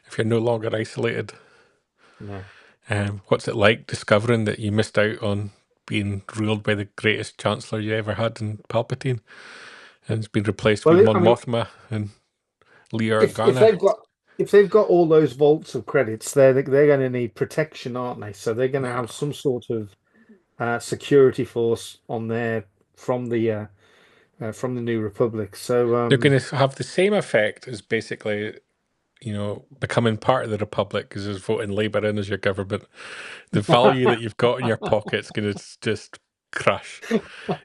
If you're no longer isolated, no. what's it like discovering that you missed out on being ruled by the greatest chancellor you ever had in Palpatine, and it's been replaced with Well, Mon I mean, Mothma and Leah if Organa. they've got all those vaults of credits, they're going to need protection, aren't they? So they're going to No, have some sort of security force on there from the New Republic. So they're going to have the same effect as basically, becoming part of the Republic is voting Labour in as your government. The value that you've got in your pocket's going to just crush.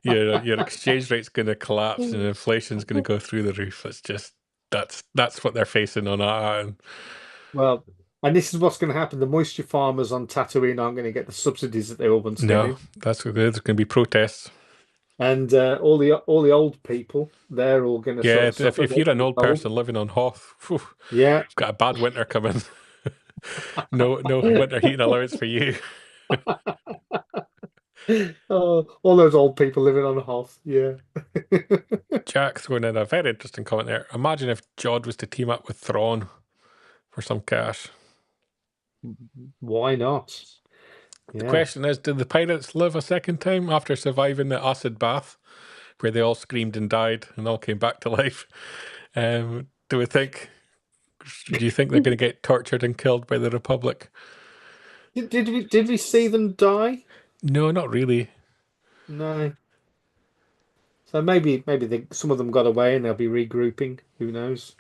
Your exchange rate's going to collapse and inflation's going to go through the roof. It's just that's what they're facing on that. And well, and this is what's going to happen. The moisture farmers on Tatooine aren't going to get the subsidies that they were once no, getting. that's what there's going to be protests. And all the old people, they're all going to sort Yeah, of if suffer. if They're you're going an to be old told, person living on Hoth, whew, yeah. you've got a bad winter coming. No winter heating allowance for you. All those old people living on the Hoth. Yeah. Jack throwing in a very interesting comment there. Imagine if Jod was to team up with Thrawn for some cash. Why not? The Yeah. question is, did the pirates live a second time after surviving the acid bath, where they all screamed and died and all came back to life? Do you think they're going to get tortured and killed by the Republic? Did we see them die? No, not really. No. So maybe some of them got away and they'll be regrouping. Who knows?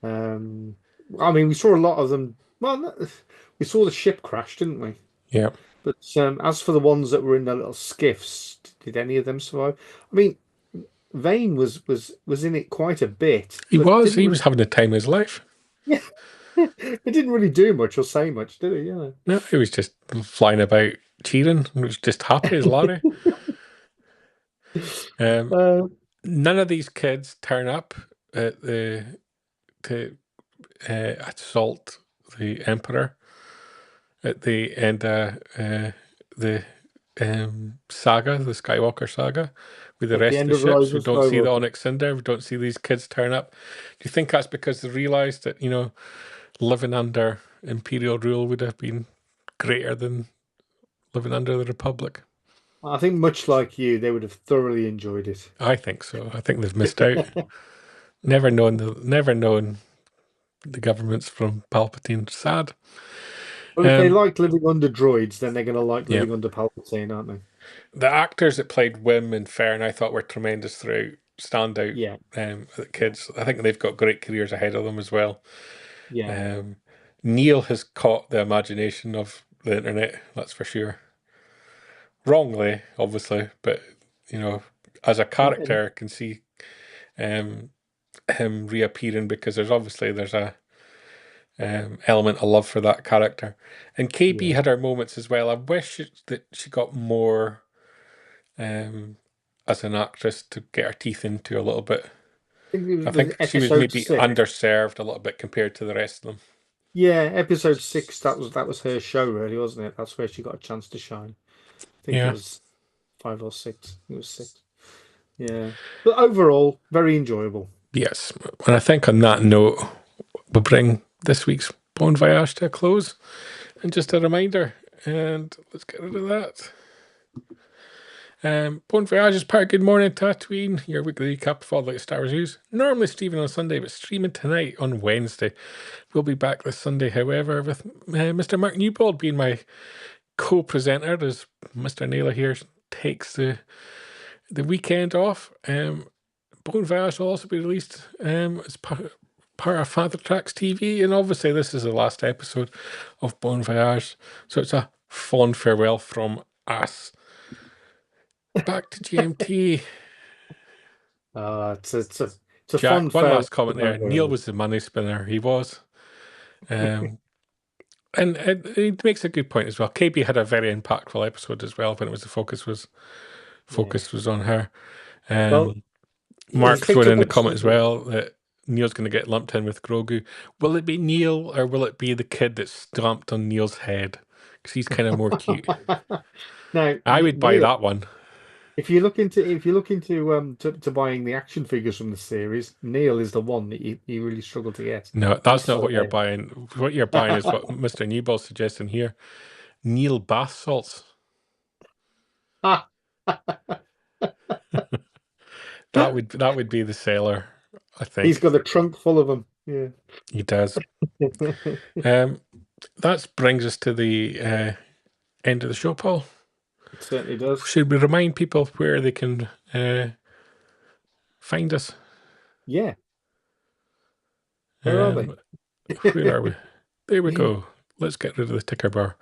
Um, I mean, we saw a lot of them. Well, we saw the ship crash, didn't we? Yeah. But as for the ones that were in the little skiffs, did any of them survive? I mean, Vane was in it quite a bit, He but was. didn't He really, was having the time of his life. yeah, it didn't really do much or say much, did it? Yeah. No, he was just flying about cheering. He was just happy as Larry. Uh, None of these kids turn up at to assault the Emperor at the end of the saga, the Skywalker saga, with the at the rest of end the of ships. Rise We of don't see the Skywalker. Onyx Cinder. We don't see these kids turn up. Do you think that's because they realised that, living under Imperial rule would have been greater than living under the Republic? I think much like you, they would have thoroughly enjoyed it. I think so. I think they've missed out. Never known the governments from Palpatine. Sad. Well, if they like living under droids, then they're going to like Yeah. living under Palpatine, aren't they? The actors that played Wim and Fern, I thought were tremendous throughout. Stand out. Yeah, The kids. I think they've got great careers ahead of them as well. yeah. Neil has caught the imagination of the internet. That's for sure. Wrongly, obviously, but as a character, I can see him reappearing because there's a element of love for that character. And KB Yeah. had her moments as well. I wish that she got more as an actress to get her teeth into a little bit. I It was think she was episode maybe 6. underserved a little bit compared to the rest of them. Yeah, episode 6. That was her show, really, wasn't it? That's where she got a chance to shine. I think it Yeah. was 5 or 6. It was 6. Yeah, but overall, very enjoyable. Yes. And I think on that note, we'll bring this week's Bon Voyage to a close. And just a reminder, and let's get rid of that. Bon Voyage is part of Good Morning Tatooine, your weekly recap of all the latest Star Wars news. Normally streaming on Sunday, but streaming tonight on Wednesday. We'll be back this Sunday, however, with Mr. Mark Newbold being my co-presenter as Mr. Naylor here takes the weekend off. Bon Voyage will also be released as part of Father Tracks TV, and obviously this is the last episode of Bon Voyage, so it's a fond farewell from us. Back to GMT. It's a Jack, fun. One last comment there. Neil was the money spinner. He was. And he makes a good point as well. KB had a very impactful episode as well when it was the focus was on her. Mark throwing in the comment as well that Neil's going to get lumped in with Grogu. Will it be Neil or will it be the kid that stomped on Neil's head? Because he's kind of more cute. Now, I would buy that one. If you look into to buying the action figures from the series, Neil is the one that you really struggle to get. No, that's not what you're buying. What you're buying is what Mr. Newball's suggesting here. Neil bath salts. That would be the seller, I think. He's got a trunk full of them. Yeah, he does. That brings us to the end of the show, Paul. It certainly does. Should we remind people where they can find us? Yeah. Where are they? Where are we? There we go. Let's get rid of the ticker bar.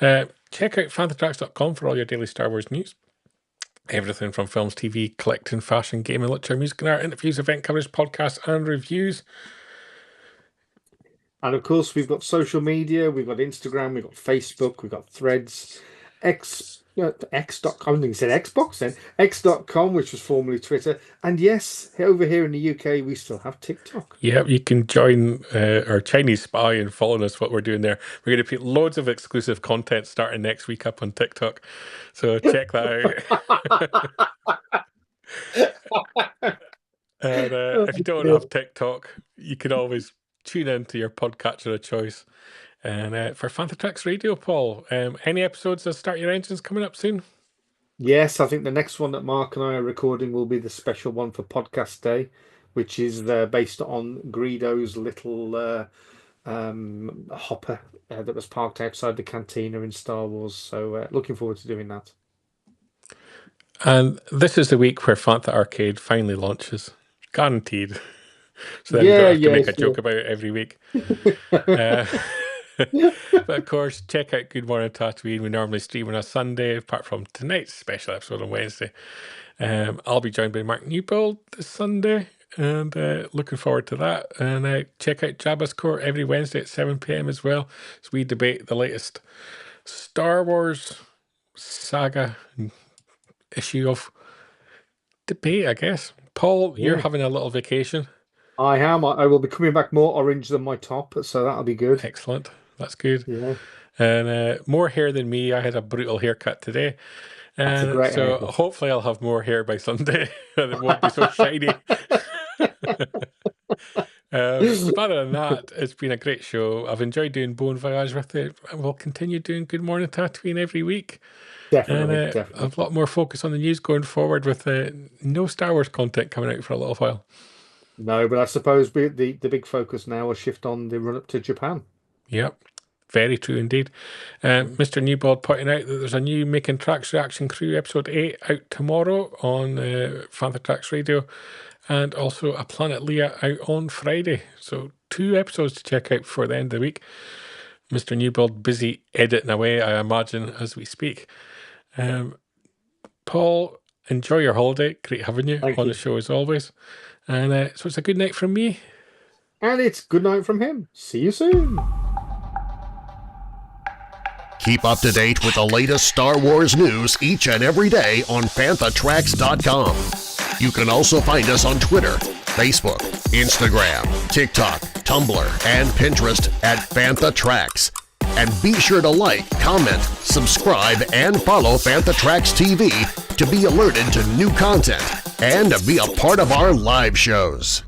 Check out fantatracks.com for all your daily Star Wars news. Everything from films, TV, collecting, fashion, gaming, literature, music and art, interviews, event coverage, podcasts and reviews. And of course, we've got social media. We've got Instagram. We've got Facebook. We've got Threads. X.com, I think you said Xbox then. X.com, which was formerly Twitter. And yes, over here in the UK, we still have TikTok. Yeah, you can join our Chinese spy and follow us, what we're doing there. We're going to put loads of exclusive content starting next week up on TikTok. So check that out. And if you don't have TikTok, you can always tune into your podcatcher of choice. And for Fantatracks Radio, Paul, any episodes of Start Your Engines coming up soon? Yes, I think the next one that Mark and I are recording will be the special one for Podcast Day, which is based on Greedo's little hopper that was parked outside the cantina in Star Wars. So looking forward to doing that. And this is the week where Fantha Arcade finally launches. Guaranteed. So then you don't have to make a joke about it every week. But of course, check out Good Morning Tatooine. We normally stream on a Sunday, apart from tonight's special episode on Wednesday. I'll be joined by Mark Newbold this Sunday, and looking forward to that. And check out Jabba's Court every Wednesday at 7 p.m. as well, as we debate the latest Star Wars saga issue of debate, I guess. Paul, you're having a little vacation. I am. I will be coming back more orange than my top, so that'll be good. Excellent. That's good. Yeah. And more hair than me. I had a brutal haircut today. That's a great so haircut. Hopefully I'll have more hair by Sunday and it won't be so shiny. But other than that, it's been a great show. I've enjoyed doing Bon Voyage with it. And we'll continue doing Good Morning Tatooine every week. Definitely. A lot more focus on the news going forward with no Star Wars content coming out for a little while. No, but I suppose the big focus now will shift on the run up to Japan. Yep, very true indeed. Mr. Newbold pointing out that there's a new Making Tracks Reaction Crew episode 8 out tomorrow on Fantatracks Radio, and also a Planet Leia out on Friday. So 2 episodes to check out before the end of the week. Mr. Newbold busy editing away, I imagine, as we speak. Paul, enjoy your holiday. Great having you on the show as always. And so it's a good night from me. And it's good night from him. See you soon. Keep up to date with the latest Star Wars news each and every day on fantatracks.com. You can also find us on Twitter, Facebook, Instagram, TikTok, Tumblr, and Pinterest at Fantatracks. And be sure to like, comment, subscribe, and follow Fantatracks TV to be alerted to new content and to be a part of our live shows.